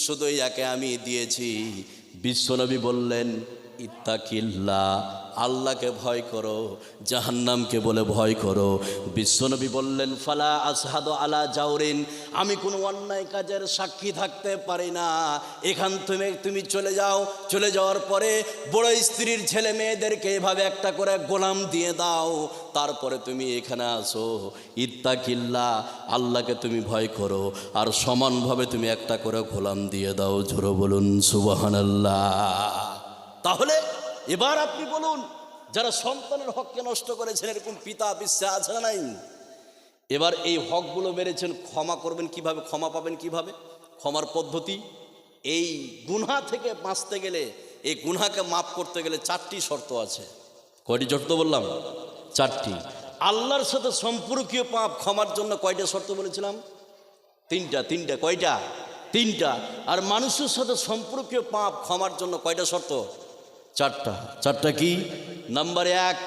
শুধু ইয়াকে আমি দিয়েছি। বিশ্বনবী বললেন, ইত্তাকিল্লাহ, আল্লাহকে ভয় করো, জাহান্নামকে বলে ভয় করো। বিশ্বনবী বললেন ফালা আসহাদু আলা জাওরিন, আমি কোনো অন্যায় কাজের সাক্ষী থাকতে পারি না। এখান থেকে তুমি চলে যাও, চলে যাওয়ার পরে বড় স্ত্রীর ছেলে মেয়েদেরকে এভাবে একটা করে গোলাম দিয়ে দাও, তারপরে তুমি এখানে আসো। ইত্তাকিল্লাহ, আল্লাহকে তুমি ভয় করো, আর সমানভাবে তুমি একটা করে গোলাম দিয়ে দাও। জোরে বলুন সুবহানাল্লাহ। তাহলে এবার আপনি বলুন, যারা সন্তানের হককে নষ্ট করেছেন, এরকম পিতা বিশ্বে আছে না নাই? এবার এই হকগুলো মেরেছেন, ক্ষমা করবেন কিভাবে, ক্ষমা পাবেন কিভাবে? ক্ষমার পদ্ধতি, এই গুনাহ থেকে বাঁচতে গেলে, এই গুনাহকে মাফ করতে গেলে 4টি শর্ত আছে। কয়টি শর্ত বললাম? 4টি। আল্লাহর সাথে সম্পর্কীয় পাপ ক্ষমার জন্য কয়টা শর্ত বলেছিলাম? 3টা। কয়টা? 3টা। আর মানুষের সাথে সম্পর্কীয় পাপ ক্ষমার জন্য কয়টা শর্ত? 4টা কি? নাম্বার 1,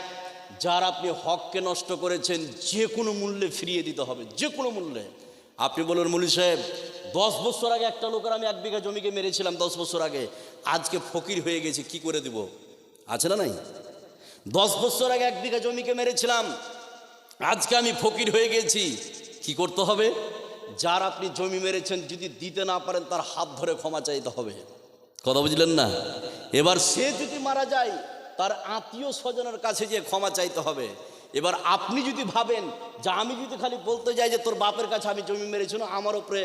যার আপনি হককে নষ্ট করেছেন যে কোনো মূল্যে ফিরিয়ে দিতে হবে, যে কোনো মূল্যে। আপনি বলুন মৌলভী সাহেব, 10 বছর আগে একটা লোকের আমি 1 বিঘা জমিকে মেরেছিলাম, 10 বছর আগে, আজকে ফকির হয়ে গেছি, কি করে দিব? আছে না নাই? 10 বছর আগে 1 বিঘা জমিকে মেরেছিলাম, আজকে আমি ফকির হয়ে গেছি, কি করতে হবে? যার আপনি জমি মেরেছেন যদি দিতে না পারেন, তার হাত ধরে ক্ষমা চাইতে হবে। কথা বুঝলেন না? এবার সে যদি মারা যায়, তার আত্মীয় স্বজনের কাছে গিয়ে ক্ষমা চাইতে হবে। এবার আপনি যদি ভাবেন যে আমি যদি খালি বলতে যাই যে তোর বাপের কাছে আমি জমি মেরেছি না, আমার উপরে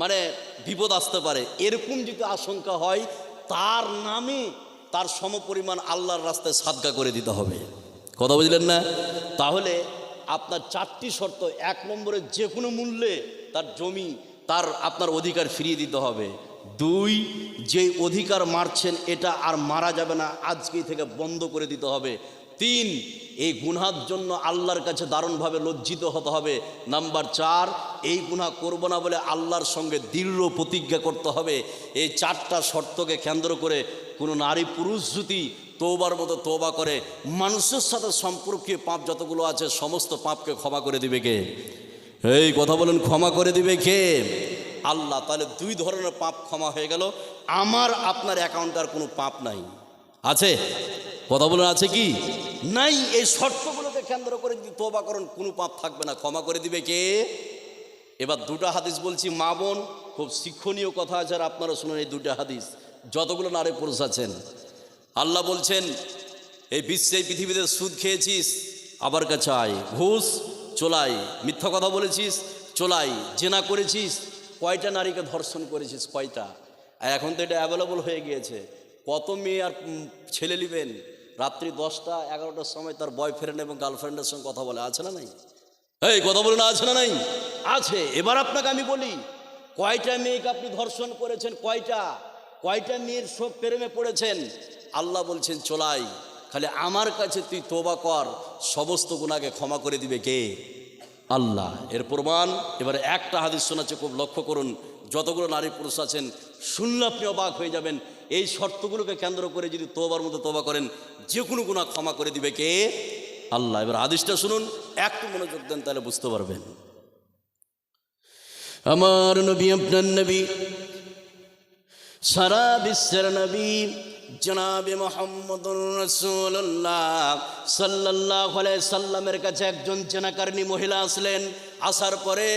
মানে বিপদ আসতে পারে, এরকম যদি আশঙ্কা হয়, তার নামে তার সমপরিমাণ আল্লাহর রাস্তায় সাদকা করে দিতে হবে। কথা বুঝলেন না? তাহলে আপনার 4টি শর্ত। 1 নম্বরে যে কোনো মূল্যে তার জমি, তার আপনার অধিকার ফিরিয়ে দিতে হবে। 2, যে অধিকার মারছেন এটা আর মারা যাবে না, আজকেই থেকে বন্ধ করে দিতে হবে। 3, এই গুনার জন্য আল্লাহর কাছে দারুণভাবে লজ্জিত হতে হবে। নাম্বার 4, এই গুনাহ করব না বলে আল্লাহর সঙ্গে দৃঢ় প্রতিজ্ঞা করতে হবে। এই 4টা শর্তকে কেন্দ্র করে কোনো নারী পুরুষ যদি তওবার মতো তওবা করে, মানুষের সাথে সম্পর্কীয় পাপ যতগুলো আছে সমস্ত পাপকে ক্ষমা করে দিবে কে? এই কথা বলুন, ক্ষমা করে দিবে কে? আল্লাহ। তাহলে 2 ধরনের পাপ ক্ষমা হয়ে গেল। আমার আপনার অ্যাকাউন্টে আর কোনো পাপ নাই, আছে? কথা বলুন, আছে কি? নাই। এই শর্তগুলোকে কেন্দ্র করে যদি তওবা করেন, কোনো পাপ থাকবে না, ক্ষমা করে দিবে কে? এবার 2টা হাদিস বলছি, মা বোন, খুব শিক্ষণীয় কথা আছে, আর আপনারা শুনুন এই 2টা হাদিস। যতগুলো নারী পুরুষ আছেন, আল্লাহ বলছেন এই বিশ্বে, পৃথিবীতে সুদ খেয়েছিস, আবার কাছে আয়, ঘুষ চোলাই, মিথ্যা কথা বলেছিস চোলাই, জেনা করেছিস, কয়টা নারীকে ধর্ষণ করেছিস, কয়টা? আর এখন তো এটা অ্যাভেলেবল হয়ে গিয়েছে। কত মেয়ে আর ছেলে নেবেন রাত্রি 10টা 11টার সময় তার বয়ফ্রেন্ড এবং গার্লফ্রেন্ডের সঙ্গে কথা বলে, আছে না নাই? এই কথা বলে না, আছে না নাই? আছে। এবার আপনাকে আমি বলি, কয়টা মেয়েকে আপনি ধর্ষণ করেছেন? কয়টা মেয়ের সব প্রেমে পড়েছেন? আল্লাহ বলছেন চলাই, খালি আমার কাছে তুই তওবা কর, সমস্ত গুনাহকে ক্ষমা করে দিবে কে? আল্লাহ। এর প্রমাণ এবারে একটা হাদিস শোনাচ্ছে, খুব লক্ষ্য করুন। যতগুলো নারী পুরুষ আছেন, শুনলে আপনি অবাক হয়ে যাবেন। এই শর্তগুলোকে কেন্দ্র করে যদি তওবার মতো তওবা করেন, যে কোনো গুনাহ ক্ষমা করে দিবে কে? আল্লাহ। এবার হাদিসটা শুনুন, একটু মনোযোগ দেন, তাহলে বুঝতে পারবেন। আমার নবী, আপনার নবী, সারা বিশ্বের নবী জনাবে মুহাম্মদুর রাসূলুল্লাহ সাল্লাল্লাহু আলাইহি সাল্লামের কাছে একজন জেনাকারিনী মহিলা আসলেন। আসার পরে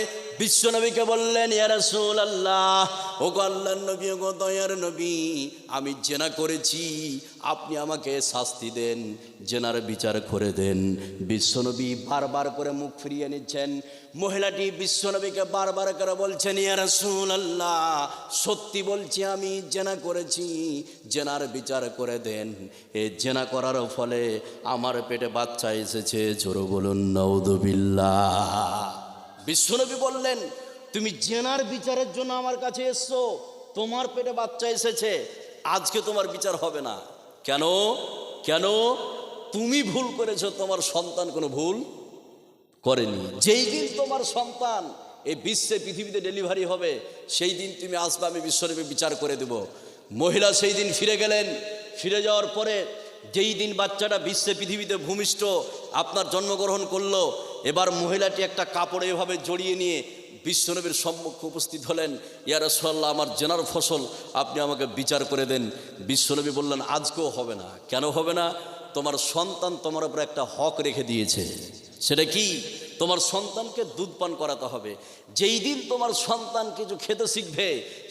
বিশ্বনবীকে বললেন, ইয়া রাসূলুল্লাহ, ওগো আল্লাহর নবী, ওগো দয়ার নবী, আমি জেনা করেছি, আপনি আমাকে শাস্তি দেন, জেনার বিচার করে দেন। বিশ্বনবী বারবার করে মুখ ফিরিয়ে নিচ্ছেন। মহিলাটি বিশ্বনবীকে বারবার করে বলছেন, ইয়া রাসূলুল্লাহ, সত্যি বলছি আমি জেনা করেছি, জেনার বিচার করে দেন। এই জেনা করার ফলে আমার পেটে বাচ্চা এসেছে। জোরে বলুন নাউযুবিল্লাহ। বিশ্বনবী বললেন, তুমি জেনার বিচারের জন্য আমার কাছে এসছো, তোমার পেটে বাচ্চা এসেছে, আজকে তোমার বিচার হবে না। কেন? তুমি ভুল করেছো, তোমার সন্তান কোনো ভুল করেনি। যেই দিন তোমার সন্তান এই বিশ্বে, পৃথিবীতে ডেলিভারি হবে, সেই দিন তুমি আসবে, আমি বিশ্বনবী বিচার করে দেব। মহিলা সেই দিন ফিরে গেলেন। ফিরে যাওয়ার পরে যেই দিন বাচ্চাটা বিশ্বে, পৃথিবীতে ভূমিষ্ঠ আপনার জন্মগ্রহণ করলো, এবার মহিলাটি একটা কাপড়ে এভাবে জড়িয়ে নিয়ে বিশ্বনবীর সম্মুখে উপস্থিত হলেন, ইয়া রাসূলুল্লাহ, আমার জেনার ফসল, আপনি আমাকে বিচার করে দেন। বিশ্বনবী বললেন, আজকেও হবে না। কেন হবে না? তোমার সন্তান তোমার উপর একটা হক রেখে দিয়েছে। সেটা কি? তোমার সন্তানকে দুধ পান করাতে হবে। যেই দিন তোমার সন্তান কিছু খেতে শিখবে,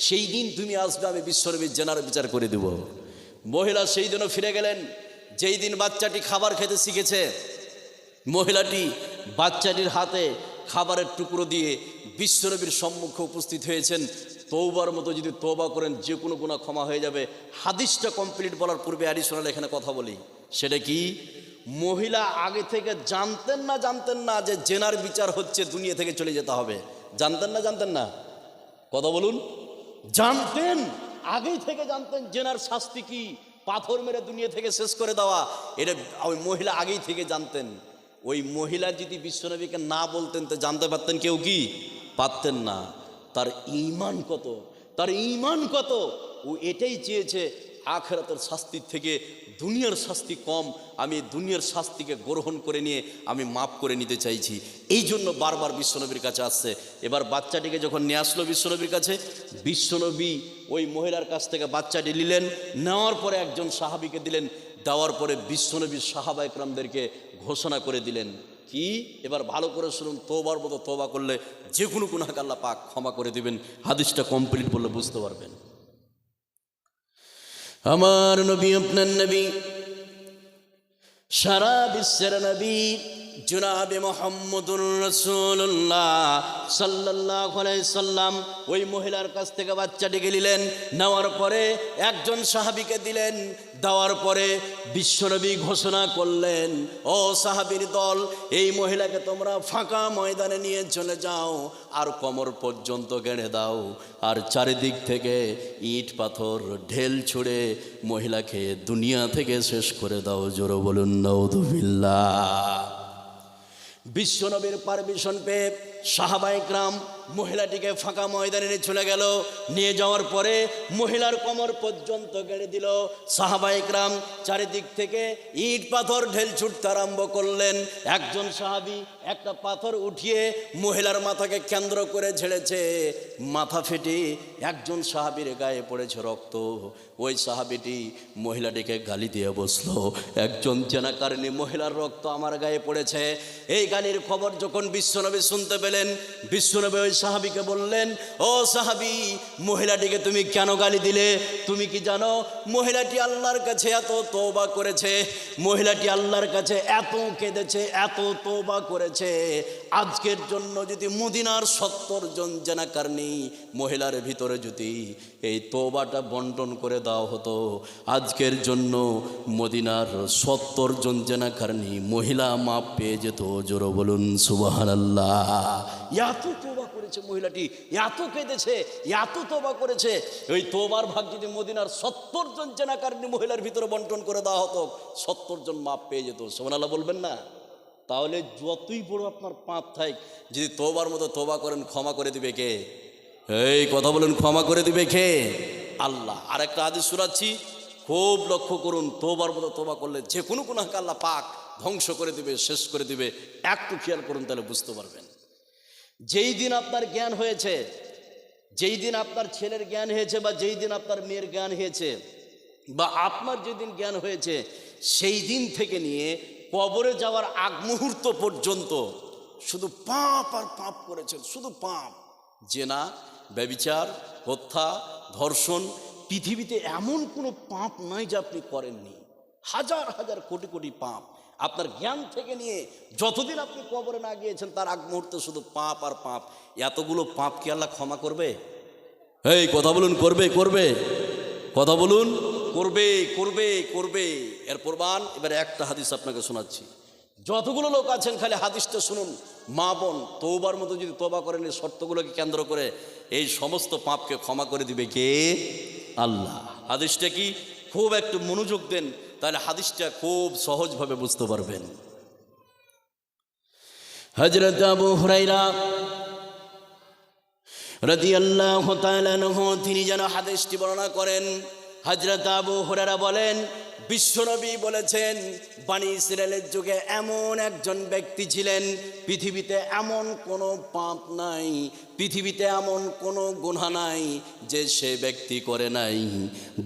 সেই দিন তুমি আসবে, আমি বিশ্বনবীর জেনার বিচার করে দেব। মহিলা সেই দিনও ফিরে গেলেন। যেই দিন বাচ্চাটি খাবার খেতে শিখেছে, মহিলাটি বাচ্চাটির হাতে খাবারের টুকরো দিয়ে বিশ্বনবীর সম্মুখে উপস্থিত হয়েছেন। তওবার মতো যদি তওবা করেন, যে কোনো গুনাহ ক্ষমা হয়ে যাবে। হাদিসটা কমপ্লিট বলার পূর্বে অ্যাডিশনাল এখানে কথা বলি। সেটা কি? মহিলা আগে থেকে জানতেন না যে জেনার বিচার হচ্ছে, দুনিয়া থেকে চলে যেতে হবে? জানতেন না? কথা বলুন। জানতেন, আগেই থেকে জানতেন জেনার শাস্তি কি, পাথর মেরে দুনিয়া থেকে শেষ করে দেওয়া। এটা ওই মহিলা আগেই থেকে জানতেন। ওই মহিলা যদি বিশ্বনবীকে না বলতেন তো জানতে পারতেন কেউ? কি পারতেন না। তার ঈমান কত! ও এটাই চেয়েছে, আখিরাতের শাস্তির থেকে দুনিয়ার শাস্তি কম, আমি দুনিয়ার শাস্তিকে গ্রহণ করে নিয়ে আমি মাফ করে নিতে চাইছি। এই জন্য বারবার বিশ্বনবীর কাছে আসছে। এবার বাচ্চাটিকে যখন নিয়ে আসলো বিশ্বনবীর কাছে, বিশ্বনবী ওই মহিলার কাছ থেকে বাচ্চাটি নিলেন, নেওয়ার পরে একজন সাহাবীকে দিলেন। দেওয়ার পরে বিশ্বনবী সাহাবা ইকরামদেরকে ঘোষণা করে দিলেন, কি? এবার ভালো করে শুনুন, তওবার মতো তওবা করলে যে কোনো গুনাহকে আল্লাহ পাক ক্ষমা করে দিবেন। হাদিসটা কমপ্লিট বললে বুঝতে পারবেন। আমার নবী, আপনার নবী, সারা বিশ্বের নবী জনাবে মুহাম্মদুর রাসূলুল্লাহ সাল্লাল্লাহু আলাইহি সাল্লাম ওই মহিলার কাছ থেকে বাচ্চাটিকে নিলেন। নেওয়ার পরে একজন সাহাবীকে দিলেন। দেওয়ার পরে বিশ্বনবী ঘোষণা করলেন, ও সাহাবীর দল, এই মহিলাকে তোমরা ফাঁকা ময়দানে নিয়ে চলে যাও, আর কোমর পর্যন্ত গেঁড়ে দাও, আর চারিদিক থেকে ইট পাথর ঢেল ছুঁড়ে মহিলাকে দুনিয়া থেকে শেষ করে দাও। জোরে বলুন নাউযুবিল্লাহ। বিশ্বনবীর পারমিশন পেয়ে সাহাবায়ে কেরাম মহিলাটিকে ফাঁকা ময়দানে নিয়ে চলে গেল। নিয়ে যাওয়ার পরে মহিলার কোমর পর্যন্ত গেড়ে দিল। সাহাবায়ে কেরাম চারিদিক থেকে ইট পাথর ঢেল ছুটতে আরম্ভ করলেন। একজন সাহাবী একটা পাথর উঠিয়ে মহিলার মাথাকে কেন্দ্র করে ঝেড়েছে। মাথা ফেটে একজন সাহাবীর গায়ে পড়েছে রক্ত। ওই সাহাবীটি মহিলাটিকে গালি দিয়ে বসলো, একজন জেনাকারিনী মহিলার রক্ত আমার গায়ে পড়েছে। এই গালির খবর যখন বিশ্বনবী শুনতে পেলেন, বিশ্বনবী ওই সাহাবীকে বললেন, ও সাহাবী, মহিলাটিকে তুমি কেন গালি দিলে? তুমি কি জানো মহিলাটি আল্লাহর কাছে এত তওবা করেছে, মহিলাটি আল্লাহর কাছে এত কেঁদেছে, এত তওবা করেছে। আজকের জন্য যদি মদিনার 70 জন জেনাকারিনী মহিলার ভিতরে যদি এই তওবাটা বন্টন করে দেওয়া হতো, আজকের জন্য মদিনার 70 জন জেনাকারিনী মহিলা মাপ পেয়ে যেত। জোরে বলুন সুবহানাল্লাহ। এত তওবা করেছে মহিলাটি, এত কেঁদেছে, এত তওবা করেছে। ওই তওবার ভাগ যদি মদিনার 70 জন জেনাকারিনী মহিলার ভিতরে বন্টন করে দেওয়া হতো, 70 জন মাপ পেয়ে যেত। সুবহানাল্লাহ বলবেন না? তাহলে যতই বড় আপনার পাপ থাক, যদি তওবার মতো তওবা করেন, ক্ষমা করে দিবে কে? এই কথা বলুন, ক্ষমা করে দিবে কে? আল্লাহ। আর একটা হাদিস শোনাচ্ছি, খুব লক্ষ্য করুন। তওবার মতো তওবা করলে যে কোনো গুনাহকে আল্লাহ পাক ধ্বংস করে দিবে, শেষ করে দিবে। একটু খেয়াল করুন, তাহলে বুঝতে পারবেন। যেই দিন আপনার জ্ঞান হয়েছে, যেই দিন আপনার ছেলের জ্ঞান হয়েছে, বা যেই দিন আপনার মেয়ের জ্ঞান হয়েছে, বা আপনার যেদিন জ্ঞান হয়েছে, সেই দিন থেকে নিয়ে কবরে যাওয়ার আগ মুহূর্ত পর্যন্ত শুধু পাপ আর পাপ করেছেন, শুধু পাপ। জেনা, ব্যভিচার, হত্যা, ধর্ষণ, পৃথিবীতে এমন কোনো পাপ নাই যে আপনি করেননি। হাজার হাজার কোটি কোটি পাপ। আপনার জ্ঞান থেকে নিয়ে যতদিন আপনি কবরে না গিয়েছেন, তার আগ মুহূর্তে শুধু পাপ আর পাপ। এতগুলো পাপ কি আল্লাহ ক্ষমা করবে? এই কথা বলুন, করবে? কথা বলুন, করবে। এর প্রমাণ এবারে একটা হাদিস আপনাকে শোনাচ্ছি। যতগুলো লোক আছেন খালি হাদিসটা শুনুন। মা বোন, তওবার মতো যদি তওবা করেন, এই শর্তগুলোকে কেন্দ্র করে এই সমস্ত পাপকে ক্ষমা করে দিবে কে? আল্লাহ। হাদিসটা কি? খুব একটু মনোযোগ দেন, তাহলে হাদিসটা খুব সহজভাবে বুঝতে পারবেন। হযরত আবু হুরায়রা রাদিয়াল্লাহু তাআলা আনহু তিনি যেন হাদিসটি বর্ণনা করেন। হযরত আবু হুরায়রা বলেন, বিশ্বনবী বলেছেন, বনি ইসরায়েলের যুগে এমন একজন ব্যক্তি ছিলেন, পৃথিবীতে এমন কোনো পাপ নাই পৃথিবীতে এমন কোনো গুনাহ নাই যে সে ব্যক্তি করে নাই।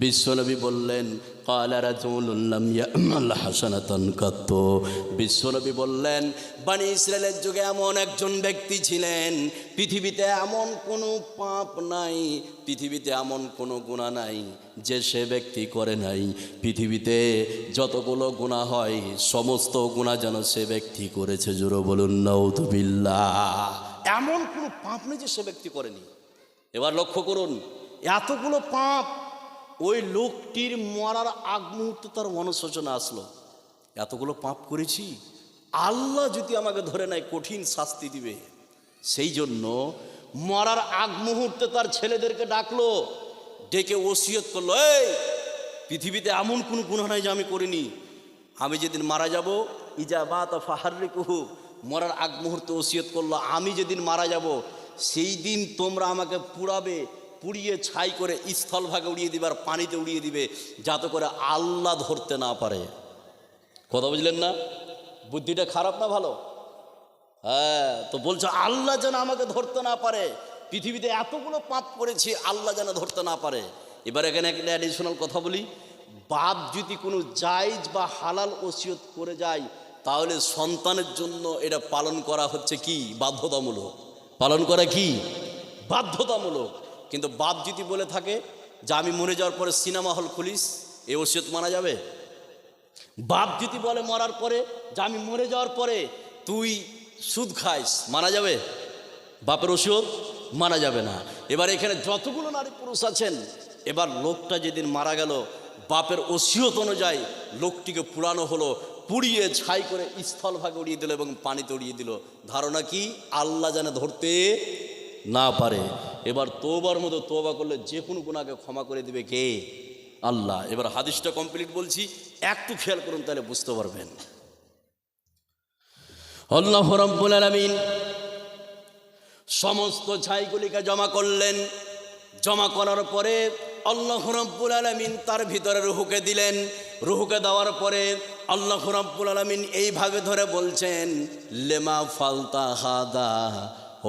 বিশ্বনবী বললেন ক্বালা রাজুলুন লাম ইয়া'মাল হাসানাতান কাত্ত। বিশ্বনবী বললেন বনি ইসরায়েলের যুগে এমন একজন ব্যক্তি ছিলেন, পৃথিবীতে এমন কোনো পাপ নাই, পৃথিবীতে এমন কোনো গুনাহ নাই যে সে ব্যক্তি করে নাই। পৃথিবীতে যতগুলো গুনাহ হয় সমস্ত গুনাহ যেন সে ব্যক্তি করেছে। জোরে বলুন নাউযুবিল্লাহ। এমন কোনো পাপ নেই যে সে ব্যক্তি করেনি। এবার লক্ষ্য করুন, এতগুলো পাপ, ওই লোকটির মরার আগ মুহূর্তে তার অনুশোচনা আসলো, এতগুলো পাপ করেছি, আল্লাহ যদি আমাকে ধরে নেয় কঠিন শাস্তি দিবে। সেই জন্য মরার আগ মুহূর্তে তার ছেলেদেরকে ডাকলো, ডেকে ওসিয়ত করলো, এই পৃথিবীতে এমন কোনো গুনাহ নাই যে আমি করিনি, আমি যেদিন মারা যাব ইজাবাত ফাহাররিকুহু, মরার আগ মুহূর্তে ওসিয়ত করলো, আমি যেদিন মারা যাব সেই দিন তোমরা আমাকে পুড়াবে, পুড়িয়ে ছাই করে স্থলভাগে উড়িয়ে দিবে আর পানিতে উড়িয়ে দিবে, যাতে করে আল্লাহ ধরতে না পারে। কথা বুঝলেন না? বুদ্ধিটা খারাপ না ভালো? হ্যাঁ, তো বলছো আল্লাহ যেন আমাকে ধরতে না পারে, পৃথিবীতে এতগুলো পাপ করেছি আল্লাহ যেন ধরতে না পারে। এবার এখানে একটা অ্যাডিশনাল কথা বলি, বাপ যদি কোনো জায়েজ বা হালাল ওসিয়ত করে যায় তাহলে সন্তানের জন্য এটা পালন করা হচ্ছে কি বাধ্যতামূলক। পালন করা কি বাধ্যতামূলক। কিন্তু বাপ যদি বলে থাকে যে আমি মরে যাওয়ার পরে সিনেমা হল খুলিস, এ ওসিয়ত মানা যাবে? বাপ যদি বলে মরার পরে যে আমি মরে যাওয়ার পরে তুই সুদ খাইস, মানা যাবে? বাপের ওসিয়ত মানা যাবে না। এবার এখানে যতগুলো নারী পুরুষ আছেন, এবার লোকটা যেদিন মারা গেল বাপের ওসিয়ত অনুযায়ী লোকটিকে পুড়ানো হলো, পুড়িয়ে ছাই করে স্থলভাগে উড়িয়ে দিল এবং পানিতে উড়িয়ে দিল। ধারণা কি আল্লাহ যেন ধরতে না পারে। এবার তওবার মতো তওবা করলে যে কোনো গুনাহকে ক্ষমা করে দিবে কে? আল্লাহ। এবার হাদিসটা কমপ্লিট বলছি, একটু খেয়াল করুন তাহলে বুঝতে পারবেন। আল্লাহ রাব্বুল আলামিন সমস্ত ছাইগুলিকে জমা করলেন। জমা করার পরে আল্লাহ রাব্বুল আলামিন তার ভিতরে রূহকে দিলেন। রূহকে দেওয়ার পরে আল্লাহ রাব্বুল আলামিন এইভাবে ধরে বলছেন, লেমা ফালতা হাদা,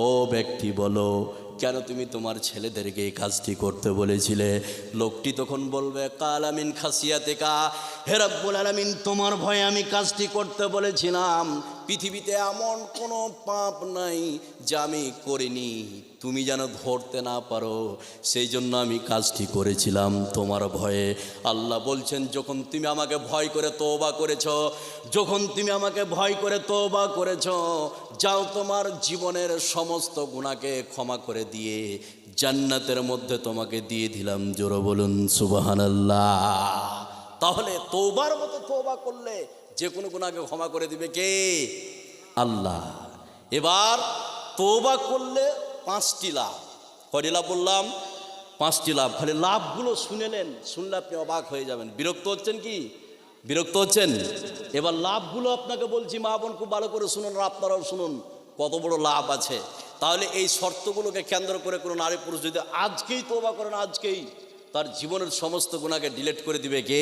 ও ব্যক্তি বলো কেন তুমি তোমার ছেলেদেরকে এই কাজটি করতে বলেছিলে? লোকটি তখন বলবে, কাল আমিন খাসিয়াতেকা, হে রাব্বুল আলামিন তোমার ভয়ে আমি কাজটি করতে বলেছিলাম। পৃথিবীতে এমন কোনো পাপ নাই যা আমি করিনি, তুমি যেন ধরতে না পারো সেই জন্য আমি কাজটি করেছিলাম তোমার ভয়ে। আল্লাহ বলছেন, যখন তুমি আমাকে ভয় করে তওবা করেছ, যখন তুমি আমাকে ভয় করে তওবা করেছ, যাও তোমার জীবনের সমস্ত গুনাহকে ক্ষমা করে দিয়ে জান্নাতের মধ্যে তোমাকে দিয়ে দিলাম। জোরে বলুন সুবহানাল্লাহ। তাহলে তওবার মতো তওবা করলে যে কোনো গুনাহকে ক্ষমা করে দিবে কে? আল্লাহ। এবার তওবা করলে 5টি লাভ। কয়টি লাভ বললাম? 5টি লাভ। খালি লাভগুলো শুনেলেন, শুনলে আপনি অবাক হয়ে যাবেন। বিরক্ত হচ্ছেন কি? বিরক্ত হচ্ছেন? এবার লাভগুলো আপনাকে বলছি, মা বোন খুব ভালো করে শুনুন, আর আপনারাও শুনুন কত বড় লাভ আছে। তাহলে এই শর্তগুলোকে কেন্দ্র করে কোনো নারী পুরুষ যদি আজকেই তওবা করেন, আজকেই তার জীবনের সমস্ত গুনাহকে ডিলিট করে দিবে কে?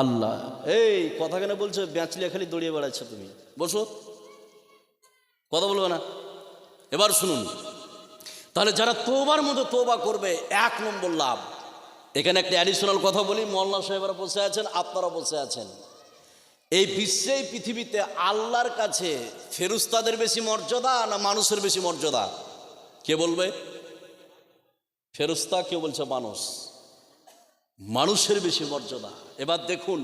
আল্লাহ। এই কথা কেন বলছো? ব্যাচলিয়া খালি দৌড়িয়ে বেড়াচ্ছ, তুমি বসো, কথা বলবো না। এবার শুনুন, তাহলে যারা তওবার মতো তওবা করবে, 1 নম্বর লাভ। এখানে একটা অ্যাডিশনাল কথা বলি, মোল্লা সাহেবরা বসে আছেন, আপনারা বসে আছেন। এই বিশ্বে, এই পৃথিবীতে আল্লাহর কাছে ফেরেশতাদের বেশি মর্যাদা না মানুষের বেশি মর্যাদা? কে বলবে? ফেরেশতা, কেউ বলছে মানুষ। মানুষের বেশি মর্যাদা। এবার দেখুন,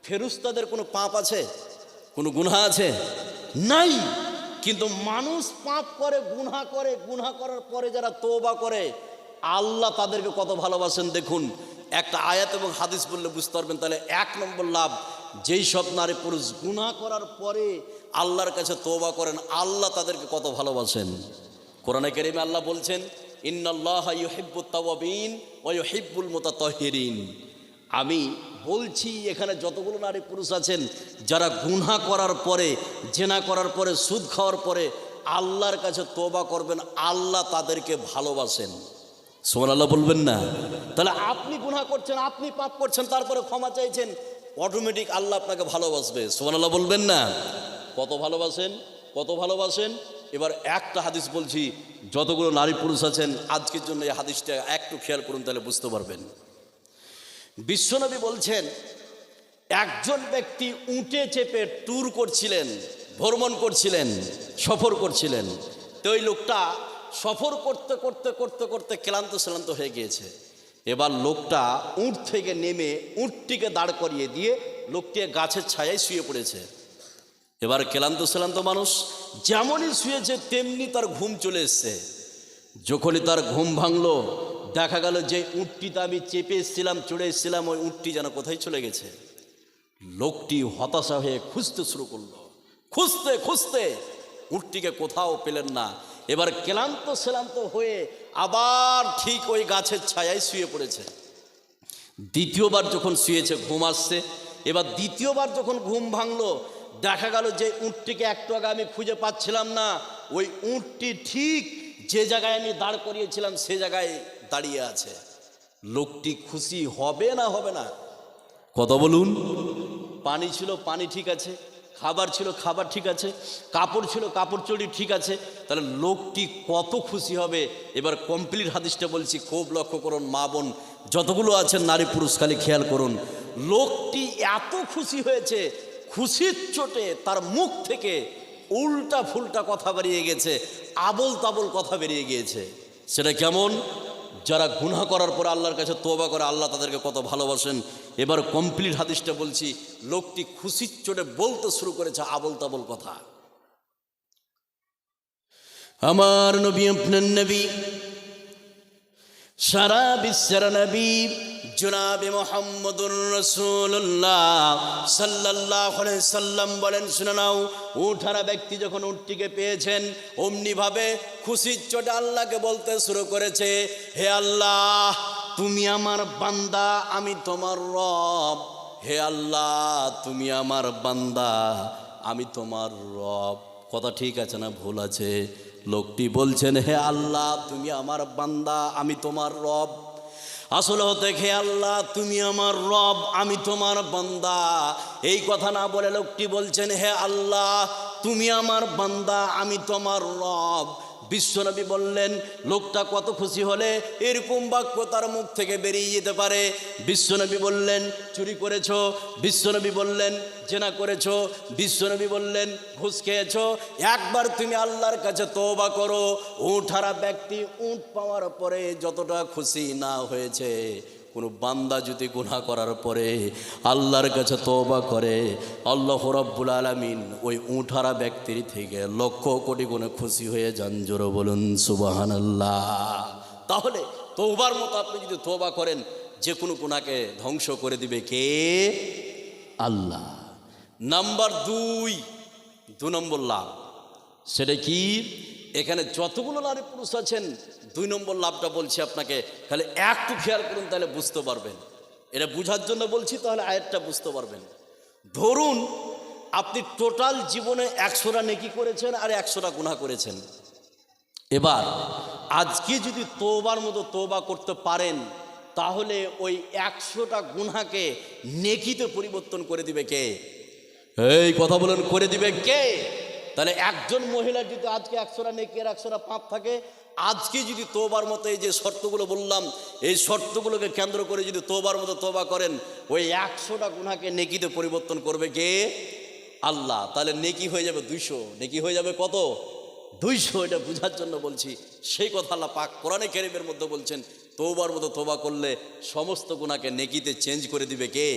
ফেরেশতাদের কোনো পাপ আছে? কোনো গুনাহ আছে? নাই। কিন্তু মানুষ পাপ করে, গুনাহ করে, গুনাহ করার পরে যারা তওবা করে আল্লাহ তাদেরকে কত ভালোবাসেন দেখুন। একটা আয়াত এবং হাদিস বললে বুঝতে পারবেন। তাহলে 1 নম্বর লাভ, যেই সব নারী পুরুষ গুনাহ করার পরে আল্লাহর কাছে তওবা করেন, আল্লাহ তাদেরকে কত ভালোবাসেন। কোরআনে কারীমে আল্লাহ বলছেন, ইন্নাল্লাহা ইউহিব্বুত তাওয়াবিন ওয়া ইউহিব্বুল মুতাতাহহিরিন। আমি বলছি এখানে যতগুলো নারী পুরুষ আছেন যারা গুনাহ করার পরে, জেনা করার পরে, সুদ খাওয়ার পরে আল্লাহর কাছে তওবা করবেন, আল্লাহ তাদেরকে ভালোবাসেন। সুবহানাল্লাহ বলবেন না? তাহলে আপনি গুনাহ করছেন, আপনি পাপ করছেন, তারপরে ক্ষমা চাইছেন, অটোমেটিক আল্লাহ আপনাকে ভালোবাসবে। সুবহানাল্লাহ বলবেন না? কত ভালোবাসেন, কত ভালোবাসেন। এবার একটা হাদিস বলছি, যতগুলো নারী পুরুষ আছেন আজকের জন্য এই হাদিসটা একটু খেয়াল করুন, তাহলে বুঝতে পারবেন। বিশ্বনবী বলছেন, একজন ব্যক্তি উটে চেপে ট্যুর করছিলেন, ভ্রমণ করছিলেন, সফর করছিলেন। তো ওই লোকটা সফর করতে করতে করতে করতে ক্লান্ত হয়ে গিয়েছে। এবার লোকটা উট থেকে নেমে উটটিকে দাঁড় করিয়ে দিয়ে লোকটি গাছের ছায়ায় শুয়ে পড়েছে। এবার ক্লান্ত মানুষ যেমনই শুয়েছে তেমনি তার ঘুম চলে এসছে। যখনই তার ঘুম ভাঙলো, দেখা গেল যে উটটিতে আমি চেপে এসেছিলাম, চড়ে এসেছিলাম, ওই উটটি যেন কোথায় চলে গেছে। লোকটি হতাশা হয়ে খুঁজতে শুরু করলো। খুঁজতে খুঁজতে উটটিকে কোথাও পেলেন না। এবার ক্লান্ত হয়ে আবার ঠিক ওই গাছের ছায়ায় শুয়ে পড়েছে। দ্বিতীয়বার যখন শুয়েছে, ঘুম আসছে। এবার দ্বিতীয়বার যখন ঘুম ভাঙলো, দেখা গেল যে উটটিকে একটু আগে আমি খুঁজে পাচ্ছিলাম না, ওই উটটি ঠিক যে জায়গায় আমি দাঁড় করিয়েছিলাম সে জায়গায় দাঁড়িয়ে আছে। লোকটি খুশি হবে না হবে না? কথা বলুন। পানি ছিল, পানি ঠিক আছে, খাবার ছিল, খাবার ঠিক আছে, কাপড় ছিল, কাপড় চড়ি ঠিক আছে, তাহলে লোকটি কত খুশি হবে। এবার কমপ্লিট হাদিসটা বলছি, খুব লক্ষ্য করুন মা বোন যতগুলো আছেন, নারী পুরুষ, খালি খেয়াল করুন। লোকটি এত খুশি হয়েছে, খুশির চোটে তার মুখ থেকে উল্টা ফুলটা কথা বেরিয়ে গেছে, আবল তাবল কথা বেরিয়ে গিয়েছে। সেটা কেমন? যারা গুনাহ করার পর আল্লাহর কাছে তওবা করে, আল্লাহ তাদেরকে কত ভালোবাসেন। এবার কমপ্লিট হাদিসটা বলছি, লোকটি খুশির চোটে বলতে শুরু করেছে আবল তাবল কথা। আমার নবী, আপনার নবী, সারা বিশ্বের নবী জনাবে মুহাম্মদুর রাসূলুল্লাহ সাল্লাল্লাহু আলাইহি সাল্লাম বলেন, শুনে নাও, উঠারা ব্যক্তি যখন উটটিকে পেয়েছেন, অমনি ভাবে খুশির চোটে আল্লাহকে বলতে শুরু করেছে, হে আল্লাহ, তুমি আমার বান্দা, আমি তোমার রব। হে আল্লাহ, তুমি আমার বান্দা, আমি তোমার রব। কথা ঠিক আছে না ভুল আছে? লোকটি বলছেন, হে আল্লাহ, তুমি আমার বান্দা, আমি তোমার রব। আসলে হতে, হে আল্লাহ, তুমি আমার রব, আমি তোমার বান্দা। এই কথা না বলে লোকটি বলছেন, হে আল্লাহ, তুমি আমার বান্দা, আমি তোমার রব। বিশ্বনবী বললেন, লোকটা কত খুশি হলে এরকম বাক্য তার মুখ থেকে বেরিয়ে যেতে পারে? বিশ্বনবী বললেন, চুরি করেছো? বিশ্বনবী বললেন, জেনা করেছো? বিশ্বনবী বললেন, ঘুষ খেয়েছো? একবার তুমি আল্লাহর কাছে তওবা করো। উঠারা ব্যক্তি উট পাওয়ার পরে যতটা খুশি না হয়েছে, কোনো বান্দা যদি গুনাহ করার পরে আল্লাহর কাছে তওবা করে, আল্লাহ রাব্বুল আলামিন ওই উঠারা ব্যক্তির থেকে লক্ষ কোটি গুণে খুশি হয়ে যান। জোরে বলুন সুবহানাল্লাহ। তাহলে তওবার মতো আপনি যদি তওবা করেন, যে কোনো গুনাহকে ধ্বংস করে দিবে কে? আল্লাহ। নাম্বার 2 নম্বর লাভ, সেটা কি? এখানে যতগুলো নারী পুরুষ আছেন, 2 নম্বর লাভটা বলছি আপনাকে, খালি একটু খেয়াল করুন, তাহলে বুঝতে পারবেন। এটা বুঝার জন্য বলছি, তাহলে আয়াতটা বুঝতে পারবেন। ধরুন আপনি টোটাল জীবনে 100টা নেকি করেছেন আর 100টা গুনাহ করেছেন। এবার আজকে যদি তওবার মতো তওবা করতে পারেন, তাহলে ওই 100টা গুনাহকে নেকিতে পরিবর্তন করে দিবে কে? এই কথা বলেন, করে দিবে কে? তাহলে একজন মহিলার যদি আজকে 100টা নেকি আর 100টা পাপ থাকে, আজকে যদি তওবার মতো এই যে শর্তগুলো বললাম, এই শর্তগুলোকে কেন্দ্র করে যদি তওবার মতো তওবা করেন, ওই 100টা গুনাহকে নেকিতে পরিবর্তন করবে কে? আল্লাহ। তাহলে নেকি হয়ে যাবে 200। নেকি হয়ে যাবে কত? 200। এটা বোঝার জন্য বলছি। সেই কথা আল্লাহ পাক কোরআনে কারীমের মধ্যে বলছেন, তওবার মতো তওবা করলে সমস্ত গুনাহকে নেকিতে চেঞ্জ করে দিবে কে?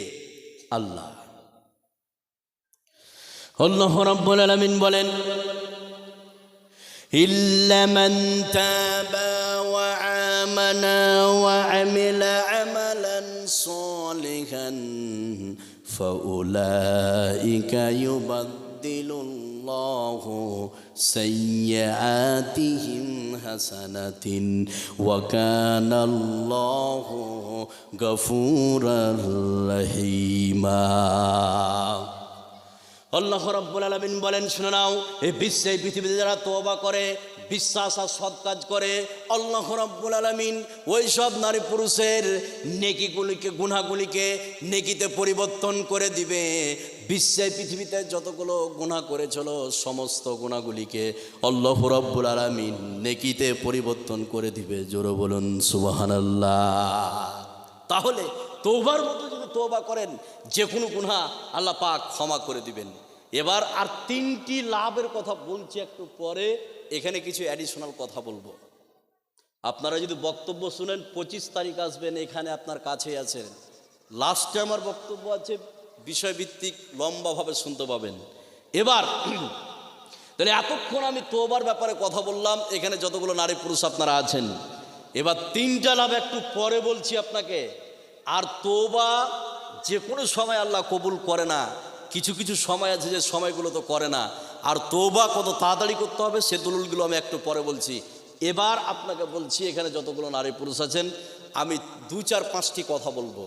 আল্লাহ। আল্লাহ রাব্বুল আলামিন বলেন, ইল্লা মান তাবা ওয়া আমানা ওয়া আমিলা আমালান সালিহান ফাউলাইকা ইউবাদদিলুল্লাহু সাইয়্যাতিহিম হাসানাতিন ওয়া কানাল্লাহু গফুরার রহিমা। আল্লাহ রাব্বুল আলামিন বলেন, শুনে নাও, এই বিশ্বে পৃথিবীতে যারা তওবা করে, বিশ্বাস আর সৎ কাজ করে, আল্লাহ রাব্বুল আলামিন ওই সব নারী পুরুষের নেকিগুলিকে, গুনাহগুলিকে নেকিতে পরিবর্তন করে দিবে। বিশ্বে পৃথিবীতে যতগুলো গুনাহ করেছিল সমস্ত গুনাহগুলিকে আল্লাহ রাব্বুল আলামিন নেকিতে পরিবর্তন করে দিবে। জোরে বলুন সুবহানাল্লাহ। তাহলে তওবার মতো যদি তওবা করেন যে কোনো গুনাহ আল্লাহ পাক ক্ষমা করে দিবেন। এবার আর 3টি লাভের কথা বলছি একটু পরে, এখানে কিছু অ্যাডিশনাল কথা বলবো। আপনারা যদি বক্তব্য শুনেন 25 তারিখ আসবেন, এখানে আপনার কাছে আছে, লাস্টে আমার বক্তব্য আছে, বিষয়ভিত্তিক লম্বাভাবে শুনতে পাবেন। এবার তাহলে এতক্ষণ আমি তওবার ব্যাপারে কথা বললাম, এখানে যতগুলো নারী পুরুষ আপনারা আছেন, এবার 3টা লাভ একটু পরে বলছি আপনাকে। আর তওবা যে কোনো সময় আল্লাহ কবুল করে না, কিছু কিছু সময় আছে যে সময়গুলো তো করে না। আর তওবা কত তাড়াতাড়ি করতে হবে সে দলিলগুলো আমি একটু পরে বলছি। এবার আপনাকে বলছি, এখানে যতগুলো নারী পুরুষ আছেন, আমি 2, 4, 5টি কথা বলবো।